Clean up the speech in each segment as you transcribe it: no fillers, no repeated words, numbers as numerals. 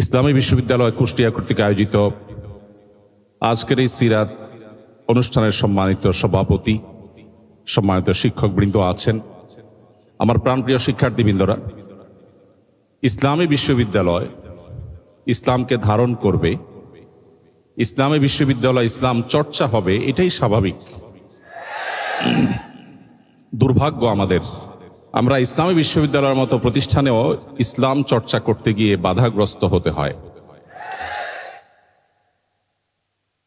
ইসলামী বিশ্ববিদ্যালয় কুষ্টিয়া কর্তৃক আয়োজিত আজকের এই সিরাত অনুষ্ঠানের সম্মানিত সভাপতি, সম্মানিত শিক্ষকবৃন্দ আছেন, আমার প্রাণপ্রিয় শিক্ষার্থীবৃন্দরা। ইসলামী বিশ্ববিদ্যালয় ইসলামকে ধারণ করবে, ইসলামী বিশ্ববিদ্যালয় ইসলাম চর্চা হবে, এটাই স্বাভাবিক। দুর্ভাগ্য আমাদের, আমরা ইসলামী বিশ্ববিদ্যালয়ের মতো প্রতিষ্ঠানেও ইসলাম চর্চা করতে গিয়ে বাধাগ্রস্ত হতে হয়।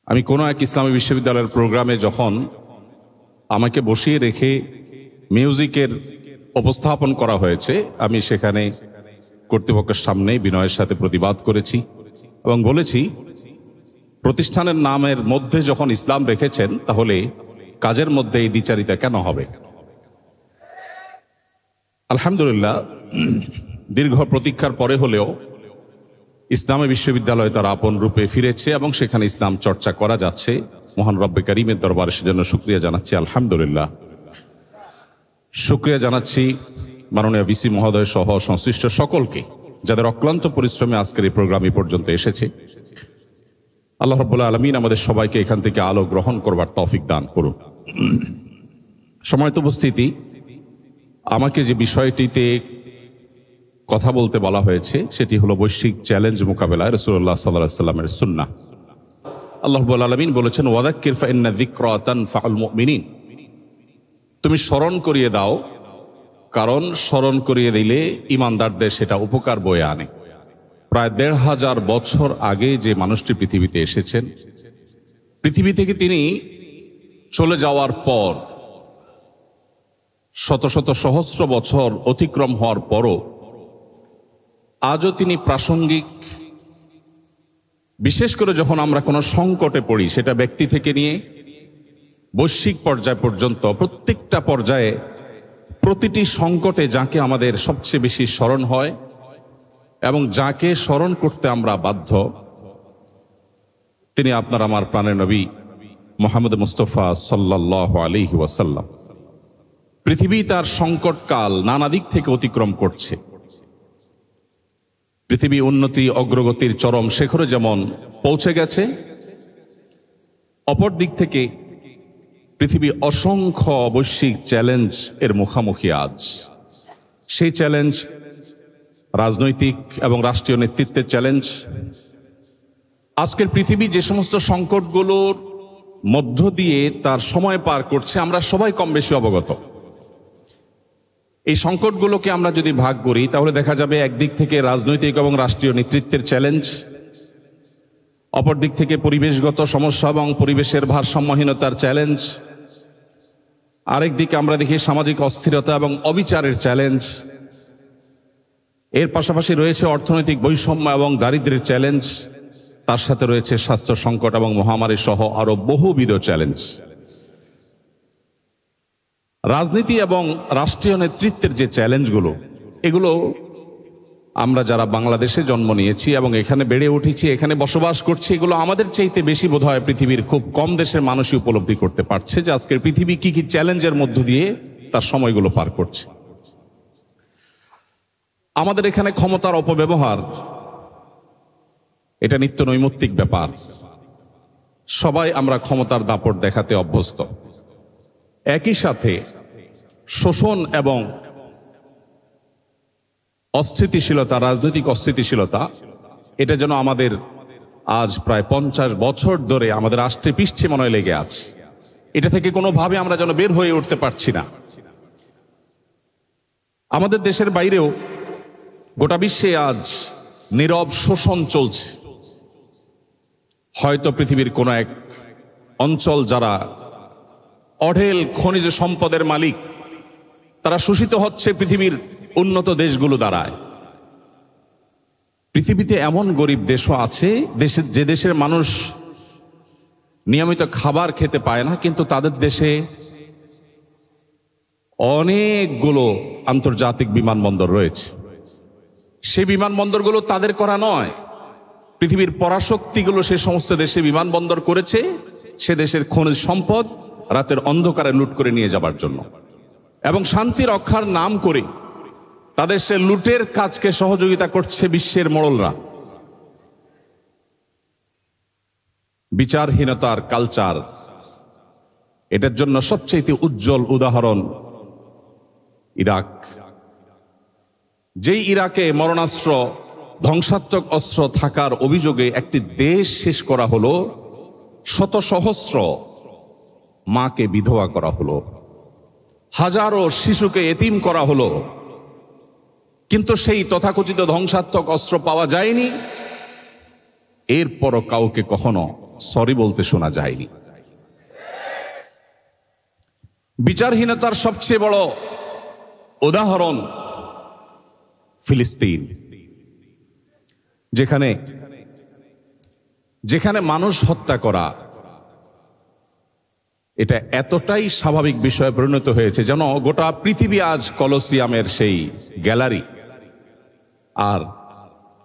আমি কোনো এক ইসলামী বিশ্ববিদ্যালয়ের প্রোগ্রামে যখন আমাকে বসিয়ে রেখে মিউজিকের উপস্থাপন করা হয়েছে, আমি সেখানে কর্তৃপক্ষের সামনে বিনয়ের সাথে প্রতিবাদ করেছি এবং বলেছি, প্রতিষ্ঠানের নামের মধ্যে যখন ইসলাম রেখেছেন, তাহলে কাজের মধ্যে এই দ্বিচারিতা কেন হবে? আলহামদুলিল্লাহ, দীর্ঘ প্রতীক্ষার পরে হলেও ইসলামী বিশ্ববিদ্যালয় তার আপন রূপে ফিরেছে এবং সেখানে ইসলাম চর্চা করা যাচ্ছে। মহান রব্বে কারিমের দরবারে সেজন্য শুকরিয়া জানাচ্ছি। আলহামদুলিল্লাহ, শুকরিয়া জানাচ্ছি মাননীয় ভিসি মহোদয় সহ সংশ্লিষ্ট সকলকে, যাদের অক্লান্ত পরিশ্রমে আজকের এই প্রোগ্রাম এই পর্যন্ত এসেছে। আল্লাহ রাব্বুল আলামিন আমাদের সবাইকে এখান থেকে আলো গ্রহণ করবার তৌফিক দান করুন। সম্মানিত উপস্থিতি, আমাকে যে বিষয়টিতে কথা বলতে বলা হয়েছে সেটি হলো বৈশ্বিক চ্যালেঞ্জ মোকাবেলায় রাসূলুল্লাহ সাল্লাল্লাহু আলাইহি ওয়াসাল্লামের সুন্নাহ। আল্লাহ রাব্বুল আলামিন বলেছেন, ওয়াযাক্কির ফাইন্না যিকরা তানফাউল মুমিনিন। তুমি স্মরণ করিয়ে দাও, কারণ স্মরণ করিয়ে দিলে ঈমানদারদের সেটা উপকার বয়ে আনে। প্রায় ১৫০০ বছর আগে যে মানুষটি পৃথিবীতে এসেছেন, পৃথিবী থেকে তিনি চলে যাওয়ার পর শত শত সহস্র বছর অতিক্রম হওয়ার পরও আজও তিনি প্রাসঙ্গিক। বিশেষ করে যখন আমরা কোনো সংকটে পড়ি, সেটা ব্যক্তি থেকে নিয়ে বৈশ্বিক পর্যায় পর্যন্ত, প্রত্যেকটা পর্যায়ে প্রতিটি সংকটে যাকে আমাদের সবচেয়ে বেশি স্মরণ হয় এবং যাকে স্মরণ করতে আমরা বাধ্য, তিনি আপনার আমার প্রাণের নবী মুহাম্মদ মুস্তাফা সাল্লাল্লাহু আলাইহি ওয়াসাল্লাম। পৃথিবী তার সংকটকাল নানা দিক থেকে অতিক্রম করছে। পৃথিবী উন্নতি অগ্রগতির চরম শিখরে যেমন পৌঁছে গেছে, অপর দিক থেকে পৃথিবী অসংখ্য বৈশ্বিক চ্যালেঞ্জ এর মুখোমুখি আজ। সেই চ্যালেঞ্জ রাজনৈতিক এবং রাষ্ট্রীয় নেতৃত্বের চ্যালেঞ্জ। আজকের পৃথিবী যে সমস্ত সংকটগুলোর মধ্য দিয়ে তার সময় পার করছে, আমরা সবাই কম বেশি অবগত। এই সংকটগুলোকে আমরা যদি ভাগ করি, তাহলে দেখা যাবে একদিক থেকে রাজনৈতিক এবং রাষ্ট্রীয় নেতৃত্বের চ্যালেঞ্জ, অপর দিক থেকে পরিবেশগত সমস্যা এবং পরিবেশের ভারসাম্যহীনতার চ্যালেঞ্জ, আরেক দিকে আমরা দেখি সামাজিক অস্থিরতা এবং অবিচারের চ্যালেঞ্জ। এর পাশাপাশি রয়েছে অর্থনৈতিক বৈষম্য এবং দারিদ্র্যের চ্যালেঞ্জ, তার সাথে রয়েছে স্বাস্থ্য সংকট এবং মহামারী সহ আরো বহুবিধ চ্যালেঞ্জ। রাজনীতি এবং রাষ্ট্রীয় নেতৃত্বের যে চ্যালেঞ্জগুলো, এগুলো আমরা যারা বাংলাদেশে জন্ম নিয়েছি এবং এখানে বেড়ে উঠেছি, এখানে বসবাস করছি, এগুলো আমাদের চাইতে বেশি বোধহয় পৃথিবীর খুব কম দেশের মানুষই উপলব্ধি করতে পারছে যে আজকের পৃথিবী কি কি চ্যালেঞ্জের মধ্য দিয়ে তার সময়গুলো পার করছে। আমাদের এখানে ক্ষমতার অপব্যবহার, এটা নিত্য নৈমিত্তিক ব্যাপার। সবাই আমরা ক্ষমতার দাপট দেখাতে অভ্যস্ত। একই সাথে শোষণ এবং অস্থিতিশীলতা, রাজনৈতিক অস্থিতিশীলতা, এটা যেন আমাদের আজ প্রায় 50 বছর ধরে আমাদের আষ্টে পৃষ্ঠে মনে হয় লেগে আছে। এটা থেকে কোনোভাবে আমরা যেন বের হয়ে উঠতে পারছি না। আমাদের দেশের বাইরেও গোটা বিশ্বে আজ নীরব শোষণ চলছে। হয়তো পৃথিবীর কোনো এক অঞ্চল যারা অঢেল খনিজ সম্পদের মালিক, তারা শোষিত হচ্ছে পৃথিবীর উন্নত দেশগুলো দ্বারায়। পৃথিবীতে এমন গরিব দেশও আছে, যে দেশের মানুষ নিয়মিত খাবার খেতে পায় না, কিন্তু তাদের দেশে অনেকগুলো আন্তর্জাতিক বিমানবন্দর রয়েছে। সেই বিমানবন্দরগুলো তাদের করা নয়, পৃথিবীর পরাশক্তিগুলো সে সমস্ত দেশে বিমানবন্দর করেছে সে দেশের খনিজ সম্পদ রাতের অন্ধকারে লুট করে নিয়ে যাবার জন্য, এবং শান্তি রক্ষার নাম করে তাদের সে লুটের কাজকে সহযোগিতা করছে বিশ্বের মোড়লরা। বিচারহীনতার কালচার, এটার জন্য সবচেয়ে উজ্জ্বল উদাহরণ ইরাক। যেই ইরাকে মরণাস্ত্র, ধ্বংসাত্মক অস্ত্র থাকার অভিযোগে একটি দেশ শেষ করা হলো, শত সহস্র মাকে বিধবা করা হলো, হাজারো শিশুকে এতিম করা হলো, কিন্তু সেই তথাকথিত ধ্বংসাত্মক অস্ত্র পাওয়া যায়নি। এরপরও কাউকে কখনো সরি বলতে শোনা যায়নি। বিচারহীনতার সবচেয়ে বড় উদাহরণ ফিলিস্তিন, যেখানে মানুষ হত্যা করা এটা এতটাই স্বাভাবিক বিষয়ে পরিণত হয়েছে যেন গোটা পৃথিবী আজ কলোসিয়ামের সেই গ্যালারি। আর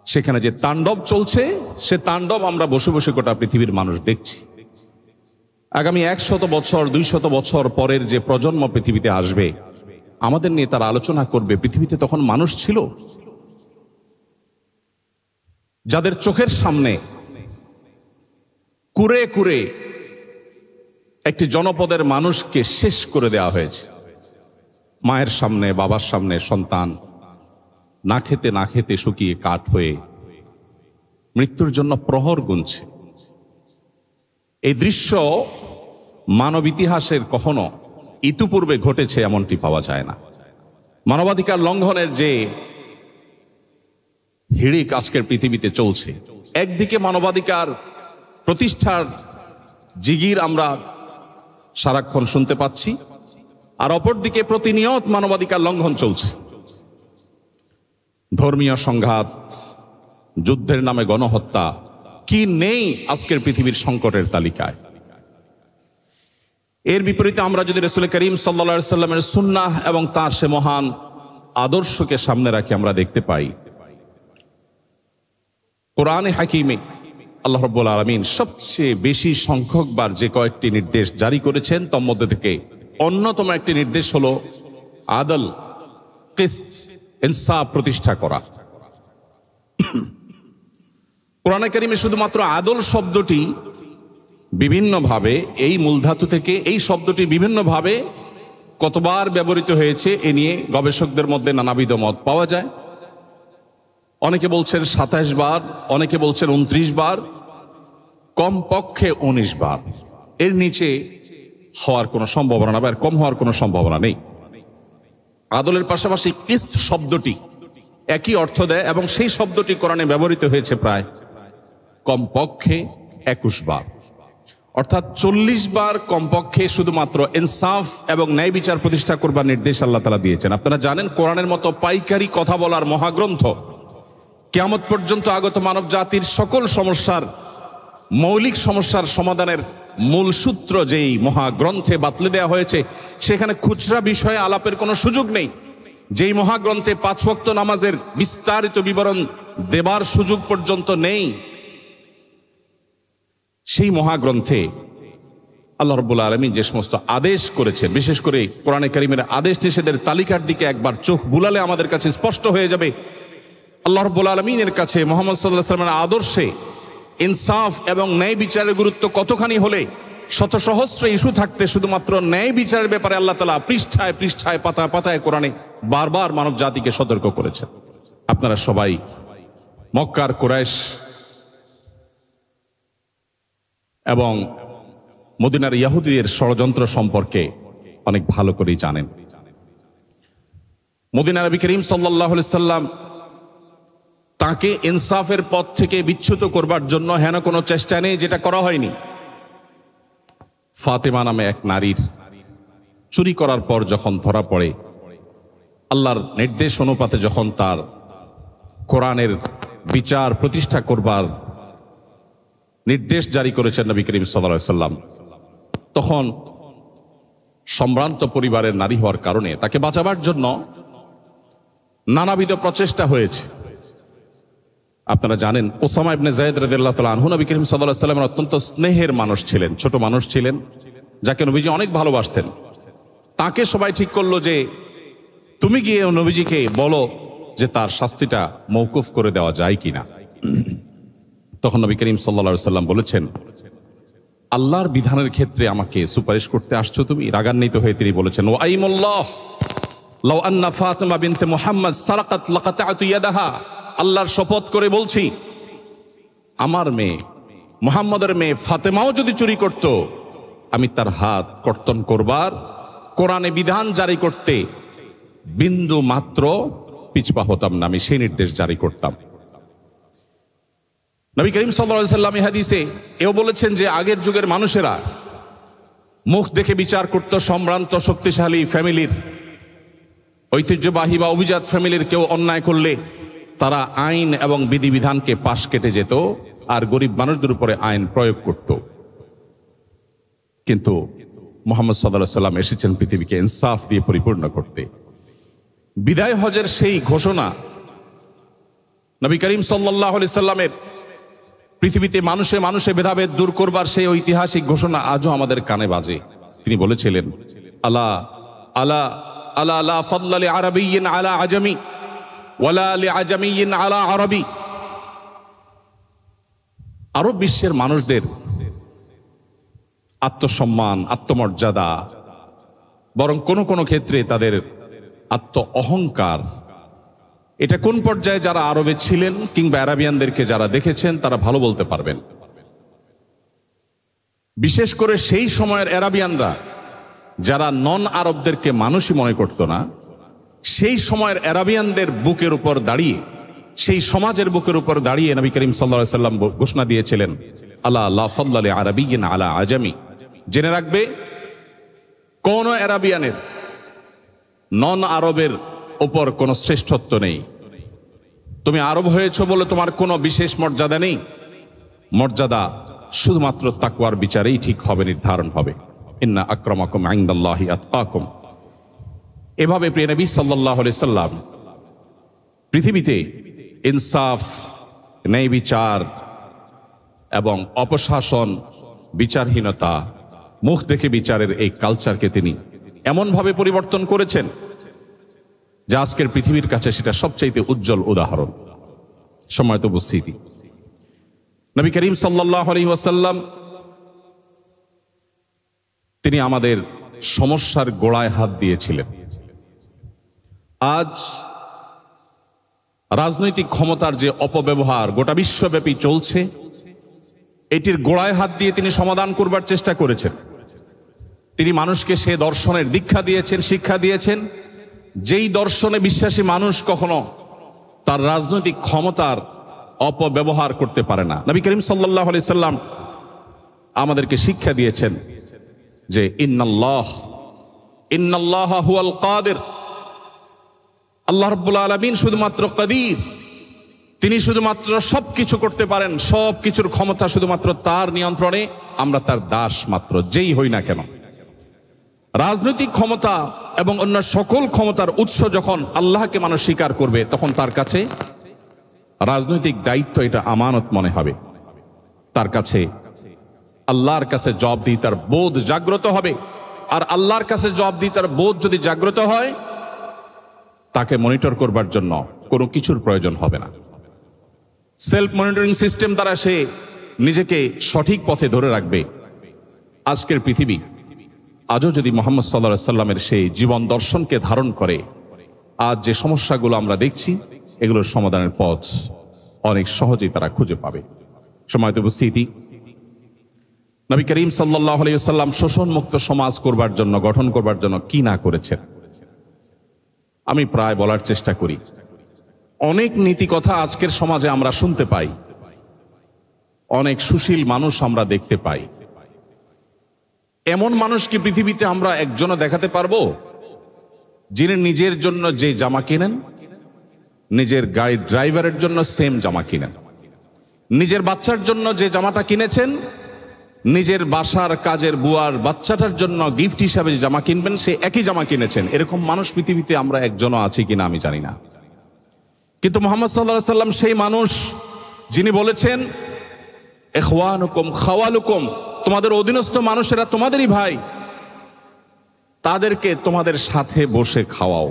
সেখানে যে তাণ্ডব চলছে, সে তাণ্ডব আমরা বসে বসে গোটা পৃথিবীর মানুষ দেখছি। আগামী 100 বছর 200 বছর পরের যে প্রজন্ম পৃথিবীতে আসবে, আমাদের নিয়ে তারা আলোচনা করবে পৃথিবীতে তখন মানুষ ছিল যাদের চোখের সামনে কুরে কুরে একটি জনপদের মানুষকে শেষ করে দেওয়া হয়েছে। মায়ের সামনে, বাবার সামনে সন্তান না খেতে না খেতে শুকিয়ে কাঠ হয়ে মৃত্যুর জন্য প্রহর গুনছে। এই দৃশ্য মানব ইতিহাসের কখনো ইতিপূর্বে ঘটেছে এমনটি পাওয়া যায় না। মানবাধিকার লঙ্ঘনের যে হিড়িক আজকের পৃথিবীতে চলছে, একদিকে মানবাধিকার প্রতিষ্ঠার জিগির আমরা সারাক্ষণ শুনতে পাচ্ছি, আর অপরদিকে প্রতিনিয়ত মানবাধিকার লঙ্ঘন চলছে। ধর্মীয় সংঘাত, যুদ্ধের নামে গণহত্যা, কি নেই আজকের পৃথিবীর সংকটের তালিকায়। এর বিপরীতে আমরা যদি রাসূল করিম সাল্লাল্লাহু আলাইহি সাল্লামের সুন্নাহ এবং তার সে মহান আদর্শকে সামনে রাখি, আমরা দেখতে পাই কোরআনে হাকিমে আল্লাহ রাব্বুল আলামিন সবচেয়ে বেশি সংখ্যকবার যে কয়েকটি নির্দেশ জারি করেছেন, তার মধ্যে থেকে অন্যতম একটি নির্দেশ হলো আদল, কিসত, ইনসাফ প্রতিষ্ঠা করা। কোরআনে কারিমে শুধুমাত্র আদল শব্দটি বিভিন্নভাবে, এই মূলধাতু থেকে এই শব্দটি বিভিন্নভাবে কতবার ব্যবহৃত হয়েছে এ নিয়ে গবেষকদের মধ্যে নানাবিধ মত পাওয়া যায়। অনেকে বলছেন 27 বার, অনেকে বলছেন 29 বার, কমপক্ষে 19 বার। এর নিচে হওয়ার কোনো সম্ভাবনা না, বা কম হওয়ার কোনো সম্ভাবনা নেই। আদলের পাশাপাশি কিসত শব্দটি একই অর্থ দেয় এবং সেই শব্দটি কোরআনে ব্যবহৃত হয়েছে প্রায় কমপক্ষে 21 বার, অর্থাৎ 40 বার কমপক্ষে শুধুমাত্র ইনসাফ এবং ন্যায় বিচার প্রতিষ্ঠা করবার নির্দেশ আল্লাহ তাআলা দিয়েছেন। আপনারা জানেন, কোরআনের মতো পাইকারি কথা বলার মহাগ্রন্থ কিয়ামত পর্যন্ত আগত মানব জাতির সকল সমস্যার, মৌলিক সমস্যার সমাধানের মূল সূত্র যেই মহাগ্রন্থে বাতলে দেওয়া হয়েছে, সেখানে খুচরা বিষয়ে আলাপের কোনো সুযোগ নেই। যেই মহাগ্রন্থে 5 ওয়াক্ত নামাজের বিস্তারিত বিবরণ দেবার সুযোগ পর্যন্ত নেই, সেই মহাগ্রন্থে আল্লাহ রাব্বুল আলামিন যে সমস্ত আদেশ করেছেন, বিশেষ করে কোরআনে কারীমের আদেশ নিষেধের তালিকার দিকে একবার চোখ বুলালে আমাদের কাছে স্পষ্ট হয়ে যাবে আল্লাহ রাব্বুল আলামিনের কাছে মুহাম্মদ সাল্লাল্লাহু আলাইহি ওয়াসাল্লামের আদর্শে ইনসাফ এবং ন্যায় বিচারের গুরুত্ব কতখানি হলে শত সহস্র ইস্যু থাকতে শুধুমাত্র ন্যায় বিচারের ব্যাপারে আল্লাহ তাআলা পৃষ্ঠায় পৃষ্ঠায় পাতায় পাতায় কোরআনে বারবার মানব জাতিকে সতর্ক করেছেন। আপনারা সবাই মক্কার কুরাইশ এবং মদিনার ইহুদিদের ষড়যন্ত্র সম্পর্কে অনেক ভালো করেই জানেন। মদিনার নবী করিম সাল্লাল্লাহু আলাইহি সাল্লাম তাকে ইনসাফের পথ থেকে বিচ্যুত করবার জন্য হেন কোনো চেষ্টা নেই যেটা করা হয়নি। ফাতেমা নামে এক নারীর চুরি করার পর যখন ধরা পড়ে, আল্লাহর নির্দেশ অনুপাতে যখন তার কোরআনের বিচার প্রতিষ্ঠা করবার নির্দেশ জারি করেছেন নবী করিম সাল্লাল্লাহু আলাইহি সাল্লাম, তখন সম্ভ্রান্ত পরিবারের নারী হওয়ার কারণে তাকে বাঁচাবার জন্য নানাবিধ প্রচেষ্টা হয়েছে। আপনারা জানেন, ওসামা ইবনে যায়েদ রাদিয়াল্লাহু তাআলা আনহু নবী করিম সাল্লাল্লাহু আলাইহি সাল্লামের অত্যন্ত স্নেহের মানুষ ছিলেন, ছোট মানুষ ছিলেন, যাকে নবীজি অনেক ভালোবাসতেন। তাকে সবাই ঠিক করলো যে তুমি গিয়ে নবীজিকে বলো যে তার শাস্তিটা মওকুফ করে দেওয়া যায় কিনা। তখন নবী করিম সাল্লাল্লাহু আলাইহি সাল্লাম বলেছেন আল্লাহর বিধানের ক্ষেত্রে আমাকে সুপারিশ করতে আসছো তুমি? রাগান্বিত হয়ে তিনি বলেছেন, ওয়াইমুল্লাহ লাউ আন্না ফাতিমা বিনতে মুহাম্মদ সারাকাত লাকাতাতু ইয়াদাহা, আল্লাহর শপথ করে বলছি, আমার মেয়ে মুহাম্মদের মেয়ে ফাতেমাও যদি চুরি করত, আমি তার হাত কর্তন করবার, কোরআনে বিধান জারি করতে বিন্দু মাত্র পিছপা হতাম না, আমি সেই নির্দেশ জারি করতাম। নবী করিম সাল্লাল্লাহু আলাইহি ওয়াসাল্লাম হাদিসে এও বলেছেন যে আগের যুগের মানুষেরা মুখ দেখে বিচার করত। সম্ভ্রান্ত শক্তিশালী ফ্যামিলির, ঐতিহ্যবাহী বা অভিজাত ফ্যামিলির কেউ অন্যায় করলে তারা আইন এবং বিধিবিধানকে পাশ কেটে যেত আর গরিব মানুষদের উপরে আইন প্রয়োগ করত। কিন্তু মুহাম্মদ সাল্লাল্লাহু আলাইহি ওয়াসাল্লাম এসেছেন পৃথিবীকে ইনসাফ দিয়ে পরিপূর্ণ করতে। বিদায় হজের সেই ঘোষণা, নবী করিম সাল্লাল্লাহু আলাইহি সাল্লামের পৃথিবীতে মানুষে মানুষে ভেদাভেদ দূর করবার সেই ঐতিহাসিক ঘোষণা আজও আমাদের কানে বাজে। তিনি বলেছিলেন, আলা আলা আলা লা ফাদলা লি আরাবিয়্যিন আলা আজামি ওয়ালা লি আজামিয়্যিন আলা আরবি। আরব বিশ্বের মানুষদের আত্মসম্মান, আত্মমর্যাদা, বরং কোনো কোনো ক্ষেত্রে তাদের আত্ম অহংকার, এটা কোন পর্যায়ে যারা আরবে ছিলেন কিংবা আরাবিয়ানদেরকে যারা দেখেছেন তারা ভালো বলতে পারবেন। বিশেষ করে সেই সময়ের আরাবিয়ানরা যারা নন আরবদেরকে মানুষই মনে করত না, সেই সময়ের আরাবিয়ানদের বুকের উপর দাঁড়িয়ে, সেই সমাজের বুকের উপর দাঁড়িয়ে নবী করিম সাল্লাল্লাহু আলাইহি সাল্লাম ঘোষণা দিয়েছিলেন, আলা লা ফাদলা লি আরাবিয়্যিন আলা আজামি। জেনে রাখবে, কোন আরাবিয়ানের নন আরবের উপর কোনো শ্রেষ্ঠত্ব নেই। তুমি আরব হয়েছ বলে তোমার কোনো বিশেষ মর্যাদা নেই। মর্যাদা শুধুমাত্র তাকওয়ার বিচারেই ঠিক হবে, নির্ধারণ হবে। ইন্না আকরামাকুম ইনদাল্লাহি আতকাকুম। এভাবে প্রিয় নবী সাল্লাল্লাহু আলাইহি সাল্লাম পৃথিবীতে ইনসাফ, ন্যায় বিচার এবং অপশাসন, বিচারহীনতা, মুখ দেখে বিচারের এই কালচারকে তিনি এমনভাবে পরিবর্তন করেছেন যা আজকের পৃথিবীর কাছে সেটা সবচাইতে উজ্জ্বল উদাহরণ। সম্মানিত উপস্থিতি, নবী করিম সাল্লাল্লাহু আলাইহি ওয়াসাল্লাম তিনি আমাদের সমস্যার গোড়ায় হাত দিয়েছিলেন। আজ রাজনৈতিক ক্ষমতার যে অপব্যবহার গোটা বিশ্বব্যাপী চলছে, এটির গোড়ায় হাত দিয়ে তিনি সমাধান করবার চেষ্টা করেছেন। তিনি মানুষকে সে দর্শনের দীক্ষা দিয়েছেন, শিক্ষা দিয়েছেন, যেই দর্শনে বিশ্বাসী মানুষ কখনো তার রাজনৈতিক ক্ষমতার অপব্যবহার করতে পারে না। নবী করিম সাল্লাল্লাহু আলাইহি সাল্লাম আমাদেরকে শিক্ষা দিয়েছেন যে ইন্নাল্লাহ হুয়াল কাদির, আল্লাহ রাব্বুল আলামিন শুধুমাত্র কাদির, তিনি শুধুমাত্র সবকিছু করতে পারেন, সবকিছুর ক্ষমতা শুধুমাত্র তার নিয়ন্ত্রণে, আমরা তার দাস মাত্র, যেই হই না কেন। রাজনৈতিক ক্ষমতা এবং অন্য সকল ক্ষমতার উৎস যখন আল্লাহকে মানুষ স্বীকার করবে, তখন তার কাছে রাজনৈতিক দায়িত্ব এটা আমানত মনে হবে। তার কাছে আল্লাহর কাছে জবাবদিহিতার বোধ জাগ্রত হবে। আর আল্লাহর কাছে জবাবদিহিতার বোধ যদি জাগ্রত হয়, তাকে মনিটর করবার জন্য কোনো কিছুর প্রয়োজন হবে না। সেলফ মনিটরিং সিস্টেম দ্বারা সে নিজেকে সঠিক পথে ধরে রাখবে। আজকের পৃথিবী আজও যদি মুহাম্মদ সাল্লাল্লাহু আলাইহি সাল্লামের সেই জীবন দর্শনকে ধারণ করে, আজ যে সমস্যাগুলো আমরা দেখছি, এগুলোর সমাধানের পথ অনেক সহজেই তারা খুঁজে পাবে। সম্মানিত উপস্থিতি, নবী করিম সাল্লাল্লাহু আলাইহি ওয়াসাল্লাম শোষণমুক্ত সমাজ করবার জন্য, গঠন করবার জন্য কি না করেছেন, আমি প্রায় বলার চেষ্টা করি। অনেক নীতি কথা আজকের সমাজে আমরা শুনতে পাই, অনেক সুশীল মানুষ আমরা দেখতে পাই। এমন মানুষ কি পৃথিবীতে আমরা একজনও দেখাতে পারবো যিনি নিজের জন্য যে জামা কিনেন, নিজের গাড়ির ড্রাইভারের জন্য সেম জামা কিনেন, নিজের বাচ্চার জন্য যে জামাটা কিনেছেন, নিজের বাসার কাজের বুয়ার বাচ্চাটার জন্য গিফট হিসাবে যে জামা কিনবেন, সে একই জামা কিনেছেন? এরকম মানুষ পৃথিবীতে আমরা একজনও আছি কিনা আমি জানি না। কিন্তু মুহাম্মদ সাল্লাল্লাহু আলাইহি সাল্লাম সেই মানুষ যিনি বলেছেন, ইখওয়ানুকুম খাওয়ালুকুম, তোমাদের অধীনস্থ মানুষেরা তোমাদেরই ভাই, তাদেরকে তোমাদের সাথে বসে খাওয়াও।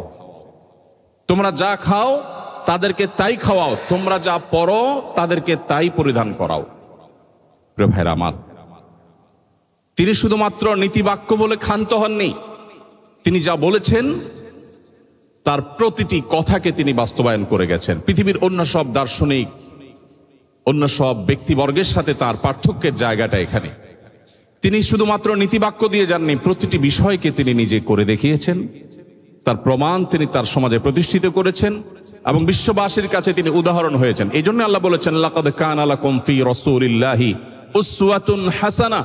তোমরা যা খাও তাদেরকে তাই খাওয়াও, তোমরা যা পরো তাদেরকে তাই পরিধান করাও। প্রিয় ভাইরা আমার, তিনি শুধুমাত্র নীতিবাক্য বলে ক্ষান্ত হননি, তিনি যা বলেছেন তার প্রতিটি কথাকে তিনি বাস্তবায়ন করে গেছেন। পৃথিবীর অন্য সব দার্শনিক, অন্য সব ব্যক্তিবর্গের সাথে তার পার্থক্যের জায়গাটা এখানে। তিনি শুধুমাত্র নীতিবাক্য দিয়ে যাননি, প্রতিটি বিষয়কে তিনি নিজে করে দেখিয়েছেন, তার প্রমাণ তিনি তার সমাজে প্রতিষ্ঠিত করেছেন এবং বিশ্ববাসীর কাছে তিনি উদাহরণ হয়েছেন। এই জন্য আল্লাহ বলেছেন, লাকাদ কানা লাকুম ফি রাসূলিল্লাহি উসওয়াতুন হাসানা।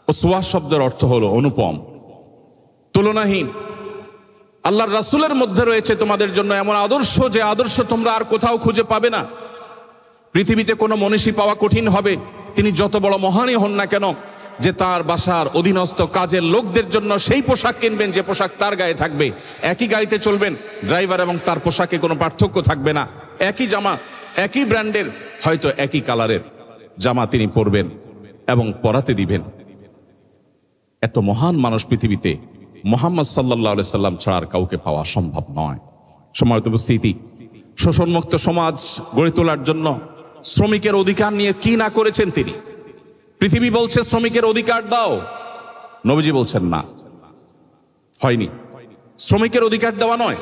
উসওয়া শব্দের অর্থ হলো অনুপম, তুলনাহীন। আল্লাহর রাসূলের মধ্যে রয়েছে তোমাদের জন্য এমন আদর্শ, যে আদর্শ তোমরা আর কোথাও খুঁজে পাবে না। পৃথিবীতে কোনো মনীষী পাওয়া কঠিন হবে, তিনি যত বড় মহানই হন না কেন, যে তার বাসার অধীনস্থ কাজের লোকদের জন্য সেই পোশাক কিনবেন যে পোশাক তার গায়ে থাকবে। একই গাড়িতে চলবেন, ড্রাইভার এবং তার পোশাকে কোনো পার্থক্য থাকবে না। একই জামা, একই ব্র্যান্ডের, হয়তো একই কালারের জামা তিনি পরবেন এবং পরাতে দিবেন। এত মহান মানুষ পৃথিবীতে মুহাম্মদ সাল্লাল্লাহু আলাইহি সাল্লাম ছাড়া আর কাউকে পাওয়া সম্ভব নয়। সম্মানিত উপস্থিতি, শোষণমুক্ত সমাজ গড়ে তোলার জন্য শ্রমিকের অধিকার নিয়ে কি না করেছেন তিনি। পৃথিবী বলছে শ্রমিকের অধিকার দাও, নবীজি বলছেন না, হয়নি। শ্রমিকের অধিকার দেওয়া নয়,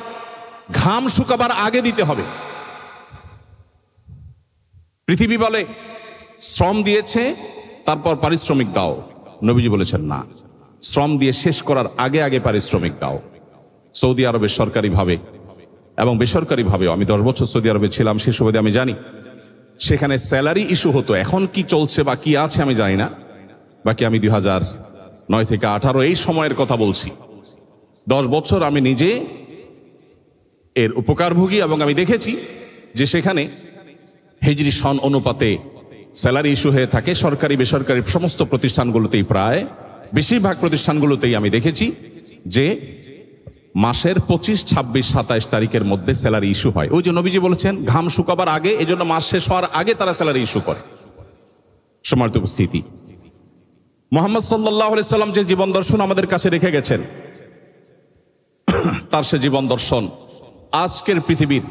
ঘাম শুকাবার আগে দিতে হবে। পৃথিবী বলে শ্রম দিয়েছে তারপর পারিশ্রমিক দাও, নবীজি বলেছেন না, শ্রম দিয়ে শেষ করার আগে আগে পারিশ্রমিক দাও। সৌদি আরবে সরকারিভাবে এবং বেসরকারিভাবেও, আমি 10 বছর সৌদি আরবে ছিলাম, সে সুবাদে আমি জানি সেখানে স্যালারি ইস্যু হতো। এখন কি চলছে বা কি আছে আমি জানি না, বাকি আমি 2009 থেকে 18 এই সময়ের কথা বলছি। 10 বছর আমি নিজে এর উপকারভোগী এবং আমি দেখেছি যে সেখানে হিজরি সন অনুপাতে স্যালারি ইস্যু হয়ে থাকে। সরকারি বেসরকারি সমস্ত প্রতিষ্ঠানগুলোতেই, প্রায় বেশিরভাগ প্রতিষ্ঠানগুলোতেই আমি দেখেছি যে মাসের 25, 26, 27 তারিখের মধ্যে স্যালারি ইস্যু হয়। ওই যে নবীজি বলেছেন ঘাম শুকাবার আগে, এই জন্য মাস শেষ হওয়ার আগে তারা স্যালারি ইস্যু করে। সম্মানিত উপস্থিতি, মুহাম্মদ সাল্লাল্লাহু আলাইহি সাল্লাম যে জীবন দর্শন আমাদের কাছে রেখে গেছেন, তার সে জীবন দর্শন আজকের পৃথিবীর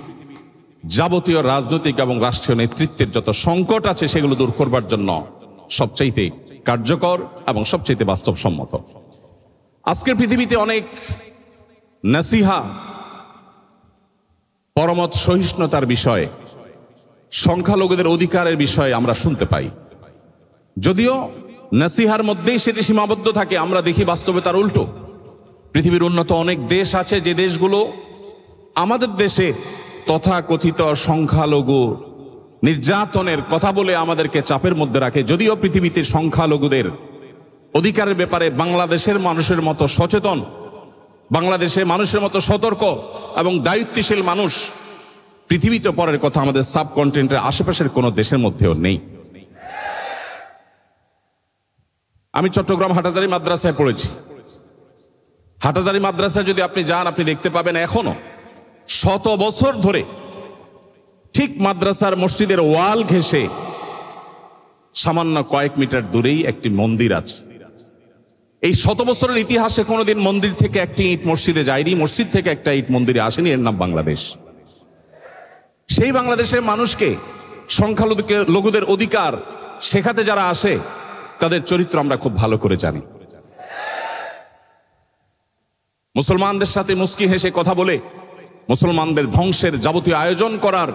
যাবতীয় রাজনৈতিক এবং রাষ্ট্রীয় নেতৃত্বের যত সংকট আছে সেগুলো দূর করবার জন্য সবচাইতে কার্যকর এবং সবচাইতে বাস্তবসম্মত। আজকের পৃথিবীতে অনেক নাসিহা, পরমত সহিষ্ণুতার বিষয়ে, সংখ্যালঘুদের অধিকারের বিষয়ে আমরা শুনতে পাই। যদিও নাসিহার মধ্যেই সেটি সীমাবদ্ধ থাকে, আমরা দেখি বাস্তবে তার উল্টো। পৃথিবীর উন্নত অনেক দেশ আছে যে দেশগুলো আমাদের দেশে তথাকথিত সংখ্যালঘু নির্যাতনের কথা বলে আমাদেরকে চাপের মধ্যে রাখে। যদিও পৃথিবীতে সংখ্যালঘুদের অধিকারের ব্যাপারে বাংলাদেশের মানুষের মতো সচেতন, বাংলাদেশের মানুষের মতো সতর্ক এবং দায়িত্বশীল মানুষ পৃথিবীতে পরের কথা, আমাদের সাবকন্টিনেন্টের আশেপাশের কোনো দেশের মধ্যেও নেই। আমি চট্টগ্রাম হাটাজারি মাদ্রাসায় পড়েছি। হাটাজারি মাদ্রাসায় যদি আপনি যান, আপনি দেখতে পাবেন এখনো 100 বছর ধরে ঠিক মাদ্রাসার মসজিদের ওয়াল ঘেঁষে সামান্য কয়েক মিটার দূরেই একটি মন্দির আছে। এই 100 বছরের ইতিহাসে কোনোদিন মন্দির থেকে একটি ইট মসজিদে যায়নি, মসজিদ থেকে একটা ইট মন্দিরে আসেনি। এর নাম বাংলাদেশ। সেই বাংলাদেশের মানুষকে সংখ্যালঘুদের অধিকার শেখাতে যারা আসে, তাদের চরিত্র আমরা খুব ভালো করে জানি। মুসলমানদের সাথে মুস্কি হেসে কথা বলে মুসলমানদের ধ্বংসের যাবতীয় আয়োজন করার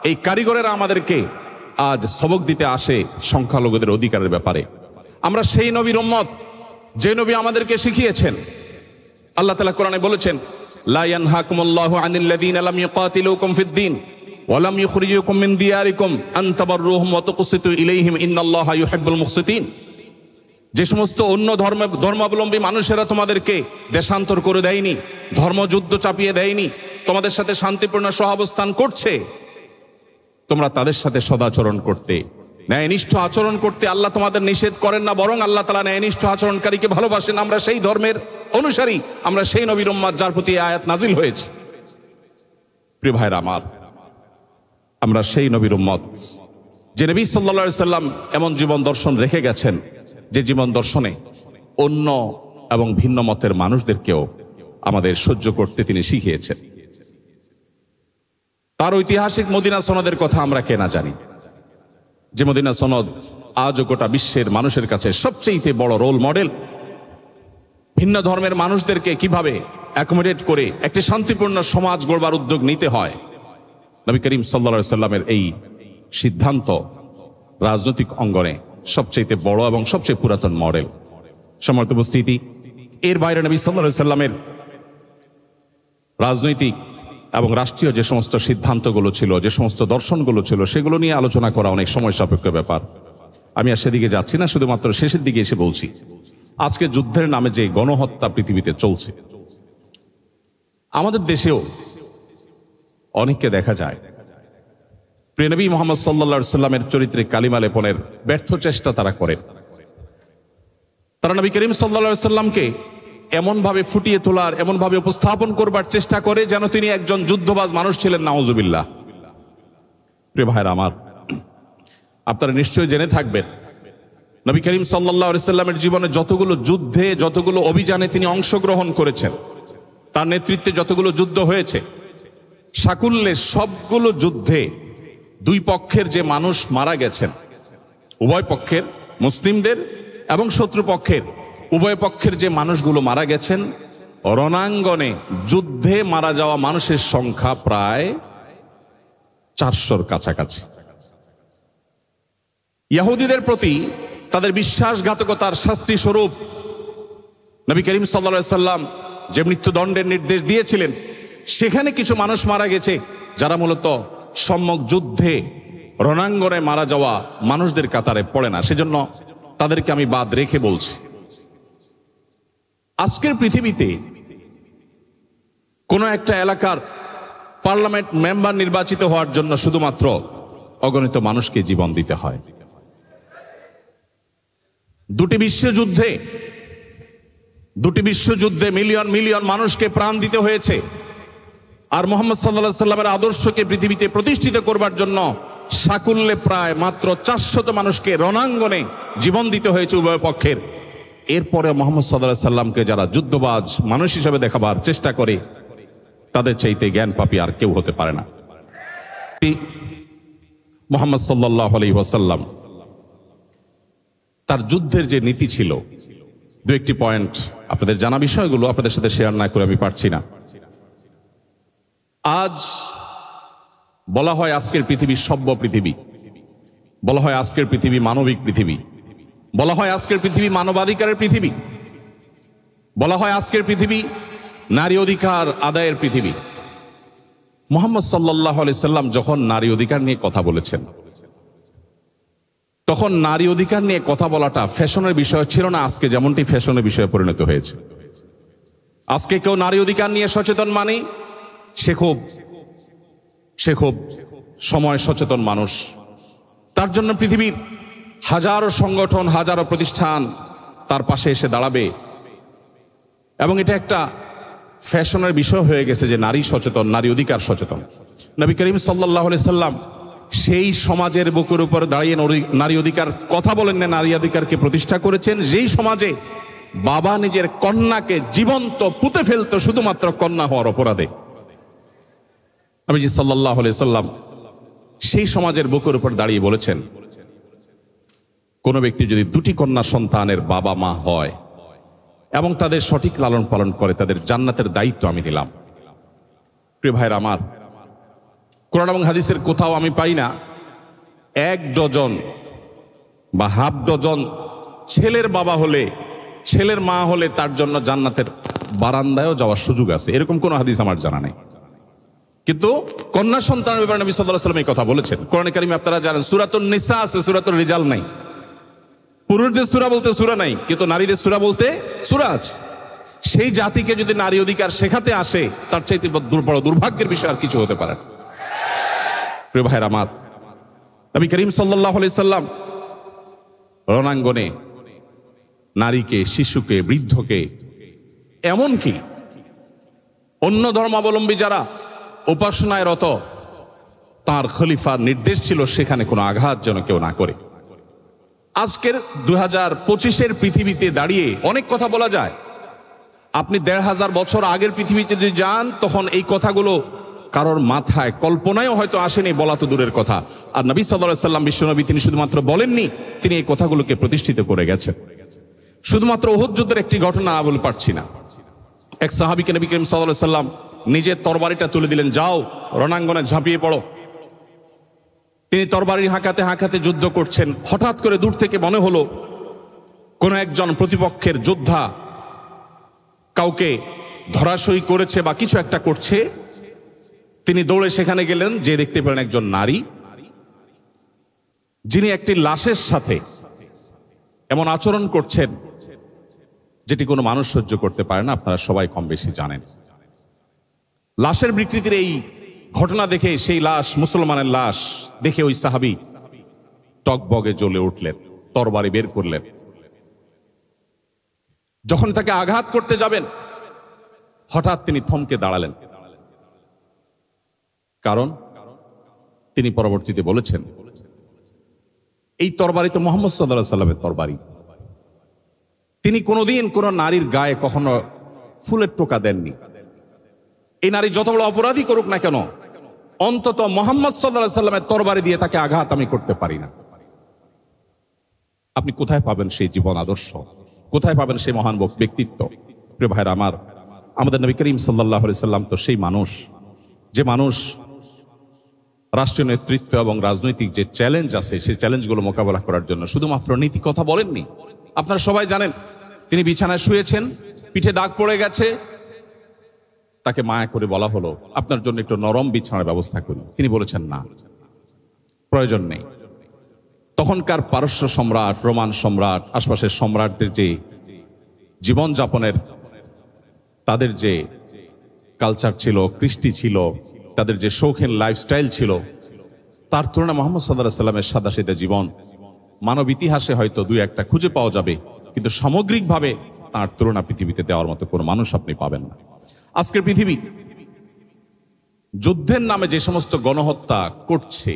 এই কারিগরেরা আমাদেরকে আজ সবক দিতে আসে সংখ্যালঘুদের অধিকারের ব্যাপারে। আমরা সেই নবীর উম্মত যে নবী আমাদেরকে শিখিয়েছেন। আল্লাহ তাআলা কোরআনে বলেছেন, লা ইয়ানহাকুমুল্লাহু আনিল্লাযীনা লাম ইউকাতিলুকুম ফিদ-দীন ওয়া লাম ইখরিজুকুম মিন দিয়ারিকুম আন তাবাররুহুম ওয়া তুকসিতু ইলাইহিম ইন্নাল্লাহা ইউহিব্বুল মুকসিতিন। যে সমস্ত অন্য ধর্মাবলম্বী মানুষেরা তোমাদেরকে দেশান্তর করে দেয়নি, ধর্মযুদ্ধ চাপিয়ে দেয়নি, তোমাদের সাথে শান্তিপূর্ণ সহাবস্থান করছে, তোমরা তাদের সাথে সদাচরণ করতে, ন্যায়নিষ্ঠ আচরণ করতে আল্লাহ তোমাদের নিষেধ করেন না, বরং আল্লাহ তাআলা ন্যায়নিষ্ঠ আচরণকারীকে ভালোবাসেন। আমরা সেই ধর্মের অনুসারী, আমরা সেই নবীর উম্মত যার প্রতি আয়াত নাজিল হয়েছে। প্রিয় ভাইরা আমার, আমরা সেই নবীর উম্মত যে নবী সাল্লাল্লাহু আলাইহি সাল্লাম এমন জীবন দর্শন রেখে গেছেন, যে জীবন দর্শনে অন্য এবং ভিন্ন মতের মানুষদেরকেও আমাদের সহ্য করতে তিনি শিখিয়েছেন। তার ঐতিহাসিক মদিনা সনদের কথা আমরা কে না জানি। যে মদিনা সনদ আজও গোটা বিশ্বের মানুষের কাছে সবচেয়ে বড় রোল মডেল। ভিন্ন ধর্মের মানুষদেরকে কিভাবে অ্যাকোমোডেট করে একটি শান্তিপূর্ণ সমাজ গড়বার উদ্যোগ নিতে হয়, নবী করিম সাল্লাল্লাহু আলাইহি সাল্লামের এই সিদ্ধান্ত রাজনৈতিক অঙ্গনে সবচেয়ে বড় এবং সবচেয়ে পুরাতন মডেল। সম্মানিত উপস্থিতি, এর বাইরে নবী সাল্লাল্লাহু আলাইহি সাল্লামের রাজনৈতিক এবং রাষ্ট্রীয় যে সমস্ত সিদ্ধান্তগুলো ছিল, যে সমস্ত দর্শনগুলো ছিল, সেগুলো নিয়ে আলোচনা করা অনেক সময় সাপেক্ষ ব্যাপার। আমি আর সেদিকে যাচ্ছি না, শুধুমাত্র শেষের দিকে এসে বলছি, আজকে যুদ্ধের নামে যে গণহত্যা পৃথিবীতে চলছে, আমাদের দেশেও অনেককে দেখা যায় প্রিয় নবী মুহাম্মদ সাল্লাল্লাহু আলাইহি সাল্লামের চরিত্রে কালিমা লেপনের ব্যর্থ চেষ্টা তারা করেন। তারা নবী করিম সাল্লাল্লাহু আলাইহি সাল্লামকে এমনভাবে ফুটিয়ে তোলার, এমনভাবে উপস্থাপন করবার চেষ্টা করে যেন তিনি একজন যুদ্ধবাজ মানুষ ছিলেন, নাউজুবিল্লাহ। প্রিয় ভাইরা আমার, আপনারা নিশ্চয়ই জেনে থাকবেন নবী করিম সাল্লাল্লাহু আলাইহি সাল্লামের জীবনে যতগুলো যুদ্ধে, যতগুলো অভিযানে তিনি অংশগ্রহণ করেছেন, তার নেতৃত্বে যতগুলো যুদ্ধ হয়েছে, সাকুল্যে সবগুলো যুদ্ধে দুই পক্ষের যে মানুষ মারা গেছেন, উভয় পক্ষের, মুসলিমদের এবং শত্রুপক্ষের উভয় পক্ষের যে মানুষগুলো মারা গেছেন, রণাঙ্গনে যুদ্ধে মারা যাওয়া মানুষের সংখ্যা প্রায় 400-র কাছাকাছি। ইহুদিদের প্রতি তাদের বিশ্বাসঘাতকতার শাস্তি স্বরূপ নবী করিম সাল্লাল্লাহু আলাইহি সাল্লাম যে মৃত্যুদণ্ডের নির্দেশ দিয়েছিলেন, সেখানে কিছু মানুষ মারা গেছে যারা মূলত সম্মুখ যুদ্ধে রণাঙ্গনে মারা যাওয়া মানুষদের কাতারে পড়ে না। সেজন্য তাদেরকে আমি বাদ রেখে বলছি। আজকের পৃথিবীতে কোনো একটা এলাকার পার্লামেন্ট মেম্বার নির্বাচিত হওয়ার জন্য শুধুমাত্র অগণিত মানুষকে জীবন দিতে হয়। দুটি বিশ্বযুদ্ধে মিলিয়ন মিলিয়ন মানুষকে প্রাণ দিতে হয়েছে। আর মুহাম্মদ সাল্লাল্লাহু আলাইহি সাল্লামের আদর্শকে পৃথিবীতে প্রতিষ্ঠিত করবার জন্য সাকুল্যে প্রায় মাত্র 400 মানুষকে রণাঙ্গনে জীবন দিতে হয়েছে উভয় পক্ষের। এরপরে মুহাম্মদ সাল্লাল্লাহু আলাইহি সাল্লামকে যারা যুদ্ধবাজ মানুষ হিসেবে দেখাবার চেষ্টা করে, তাদের চাইতে জ্ঞান পাপী আর কেউ হতে পারে না। মুহাম্মদ সাল্লাল্লাহু আলাইহি ওয়াসাল্লাম তার যুদ্ধের যে নীতি ছিল, দু একটি পয়েন্ট আপনাদের জানা বিষয়গুলো আপনাদের সাথে শেয়ার না করে আমি পারছি না। আজ বলা হয় আজকের পৃথিবী সভ্য পৃথিবী, বলা হয় আজকের পৃথিবী মানবিক পৃথিবী, বলা হয় আজকের পৃথিবী মানবাধিকারের পৃথিবী, বলা হয় আজকের পৃথিবী নারী অধিকার আদায়ের পৃথিবী। মুহাম্মদ সাল্লাল্লাহু আলাইহি সাল্লাম যখন নারী অধিকার নিয়ে কথা বলেছেন, তখন নারী অধিকার নিয়ে কথা বলাটা ফ্যাশনের বিষয় ছিল না, আজকে যেমনটি ফ্যাশনের বিষয়ে পরিণত হয়েছে। আজকে কেউ নারী অধিকার নিয়ে সচেতন মানে সে খুব সময় সচেতন মানুষ। তার জন্য পৃথিবীর হাজারো সংগঠন, হাজারো প্রতিষ্ঠান তার পাশে এসে দাঁড়াবে, এবং এটা একটা ফ্যাশনের বিষয় হয়ে গেছে যে নারী সচেতন, নারী অধিকার সচেতন। নবী করিম সাল্লাল্লাহু আলাইহি সাল্লাম সেই সমাজের বুকের উপর দাঁড়িয়ে নারী অধিকার কথা বলেন না, নারী অধিকারকে প্রতিষ্ঠা করেছেন যেই সমাজে বাবা নিজের কন্যাকে জীবন্ত পুঁতে ফেলতো শুধুমাত্র কন্যা হওয়ার অপরাধে। নবীজি সাল্লাল্লাহু আলাইহি সাল্লাম সেই সমাজের বুকের উপর দাঁড়িয়ে বলেছেন, কোন ব্যক্তি যদি দুটি কন্যা সন্তানের বাবা মা হয় এবং তাদের সঠিক লালন পালন করে, তাদের জান্নাতের দায়িত্ব আমি নিলাম। প্রিয় ভাইরা আমার, কোরআন এবং হাদিসের কোথাও আমি পাই না 1 ডজন বা হাফ ডজন ছেলের বাবা হলে, ছেলের মা হলে তার জন্য জান্নাতের বারান্দায়ও যাওয়ার সুযোগ আছে, এরকম কোনো হাদিস আমার জানা নেই। কিন্তু কন্যা সন্তানের ব্যাপারে নবী সাল্লাল্লাহু আলাইহি ওয়াসাল্লাম এই কথা বলেছেন। কোরআনে কারিমে আপনারা জানেন সূরাতুন নিসা আছে, সূরাতুর রিজাল নাই। পুরুষদের সূরা বলতে সূরা নাই, কিন্তু নারীদের সূরা বলতে সূরা আছে। সেই জাতিকে যদি নারী অধিকার শেখাতে আসে, তার চাইতে বড় দুর্ভাগ্যের বিষয় আর কিছু হতে পারে না। প্রিয় ভাইরা আমার, নবী করিম সাল্লাল্লাহু আলাইহি সাল্লাম রণাঙ্গনে নারীকে, শিশুকে, বৃদ্ধকে, এমনকি অন্য ধর্মাবলম্বী যারা উপাসনায় রত, তার খলিফার নির্দেশ ছিল সেখানে কোনো আঘাত যেন কেউ না করে। আজকের 2025-এর পৃথিবীতে দাঁড়িয়ে অনেক কথা বলা যায়। আপনি 1500 বছর আগের পৃথিবীতে যদি যান, তখন এই কথাগুলো কারোর মাথায় কল্পনায়ও হয়তো আসেনি, বলা তো দূরের কথা। আর নবী সাল্লাল্লাহু আলাইহি সাল্লাম, বিশ্বনবী, তিনি শুধুমাত্র বলেননি, তিনি এই কথাগুলোকে প্রতিষ্ঠিত করে গেছেন। শুধুমাত্র উহুদ যুদ্ধের একটি ঘটনা বলে পারছি না। এক সাহাবীকে নবী করিম সাল্লাল্লাহু আলাইহি সাল্লাম নিজের তরবারিটা তুলে দিলেন, যাও রণাঙ্গনে ঝাঁপিয়ে পড়ো। তিনি তরবারি হাঁকাতে হাঁকাতে যুদ্ধ করছেন। হঠাৎ করে দূর থেকে মনে হলো কোন একজন প্রতিপক্ষের যোদ্ধা কাউকে ধরাশয়ী করেছে বা কিছু একটা করছে। তিনি দৌড়ে সেখানে গেলেন, যে দেখতে পেলেন একজন নারী, যিনি একটি লাশের সাথে এমন আচরণ করছেন যেটি কোনো মানুষ সহ্য করতে পারে না। আপনারা সবাই কম বেশি জানেন। লাশের বিকৃতির এই ঘটনা দেখে, সেই লাশ মুসলমানের লাশ দেখে ওই সাহাবী টকবগে জ্বলে উঠলেন, তরবারি বের করলেন। যখন তাকে আঘাত করতে যাবেন, হঠাৎ তিনি থমকে দাঁড়ালেন। কারণ তিনি পরবর্তীতে বলেছেন, এই তরবারি তো মুহাম্মদ সাল্লাল্লাহু আলাইহি সাল্লামের তরবারি। তিনি কোনোদিন কোনো নারীর গায়ে কখনো ফুলের টোকা দেননি। এই নারী যত বড় অপরাধী করুক না কেন, অন্তত মুহাম্মদ সাল্লাল্লাহু আলাইহি সাল্লামের তরবারি দিয়ে তাকে আঘাত আমি করতে পারি না। আপনি কোথায় পাবেন সেই জীবন আদর্শ? কোথায় পাবেন সেই মহান ব্যক্তিত্ব? প্রিয় ভাইরা আমার, আমাদের নবী করিম সাল্লাল্লাহু আলাইহি সাল্লাম তো সেই মানুষ, যে মানুষ রাষ্ট্রীয় নেতৃত্ব এবং রাজনৈতিক যে চ্যালেঞ্জ আছে, সেই চ্যালেঞ্জগুলো মোকাবেলা করার জন্য শুধুমাত্র নীতি কথা বলেননি। আপনারা সবাই জানেন, তিনি বিছানায় শুয়েছেন, পিঠে দাগ পড়ে গেছে, তাকে মায়া করে বলা হলো, আপনার জন্য একটু নরম বিছানার ব্যবস্থা করি। তিনি বলেছেন, না, প্রয়োজন নেই। তখনকার পারস্য সম্রাট, রোমান সম্রাট, আশপাশের সম্রাটদের যে জীবনযাপনের তাদের যে কালচার ছিল, কৃষ্টি ছিল, তাদের যে শৌখিন লাইফস্টাইল ছিল, তার তুলনায় মুহাম্মদ সাল্লাল্লাহু আলাইহি সাল্লামের সাদাসিধা জীবন মানব ইতিহাসে হয়তো দুই একটা খুঁজে পাওয়া যাবে, কিন্তু সামগ্রিকভাবে তার তুলনা পৃথিবীতে দেওয়ার মতো কোনো মানুষ আপনি পাবেন না। আজকের পৃথিবী যুদ্ধের নামে যে সমস্ত গণহত্যা করছে,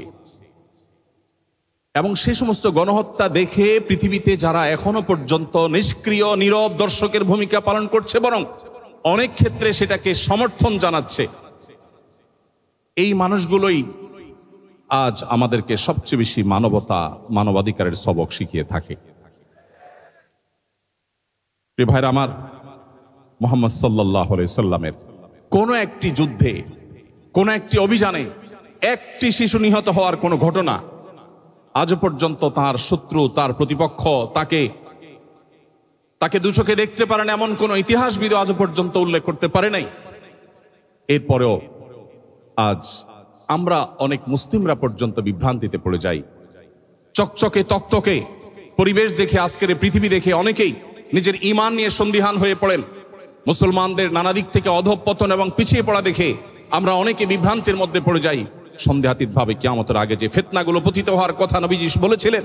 এবং সে সমস্ত গণহত্যা দেখে পৃথিবীতে যারা এখনো পর্যন্ত নিষ্ক্রিয় নীরব দর্শকের ভূমিকা পালন করছে, বরং অনেক ক্ষেত্রে সেটাকে সমর্থন জানাচ্ছে, এই মানুষগুলোই আজ আমাদেরকে সবচেয়ে বেশি মানবতা, মানবাধিকারের সবক শিখিয়ে থাকে। প্রিয় ভাইরা আমার, মুহাম্মদ সাল্লাল্লাহু আলাইহি সাল্লামের কোন একটি যুদ্ধে, কোন একটি অভিযানে একটি শিশু নিহত হওয়ার কোনো ঘটনা আজও পর্যন্ত তার শত্রু, তার প্রতিপক্ষ তাকে দুচোখে দেখতে পারেন এমন কোন ইতিহাসবিদ আজও পর্যন্ত উল্লেখ করতে পারে নাই। এরপরেও আজ আমরা অনেক মুসলিমরা পর্যন্ত বিভ্রান্তিতে পড়ে যাই। চকচকে তকতকে পরিবেশ দেখে, আজকের পৃথিবী দেখে অনেকেই নিজের ঈমান নিয়ে সন্দিহান হয়ে পড়েন। মুসলমানদের নানা দিক থেকে অধঃপতন এবং পিছিয়ে পড়া দেখে আমরা অনেকে বিভ্রান্তির মধ্যে পড়ে যাই। সন্দেহাতীত ভাবে কিয়ামতের আগে যে ফিতনাগুলো পতিত হওয়ার কথা নবীজি বলেছিলেন,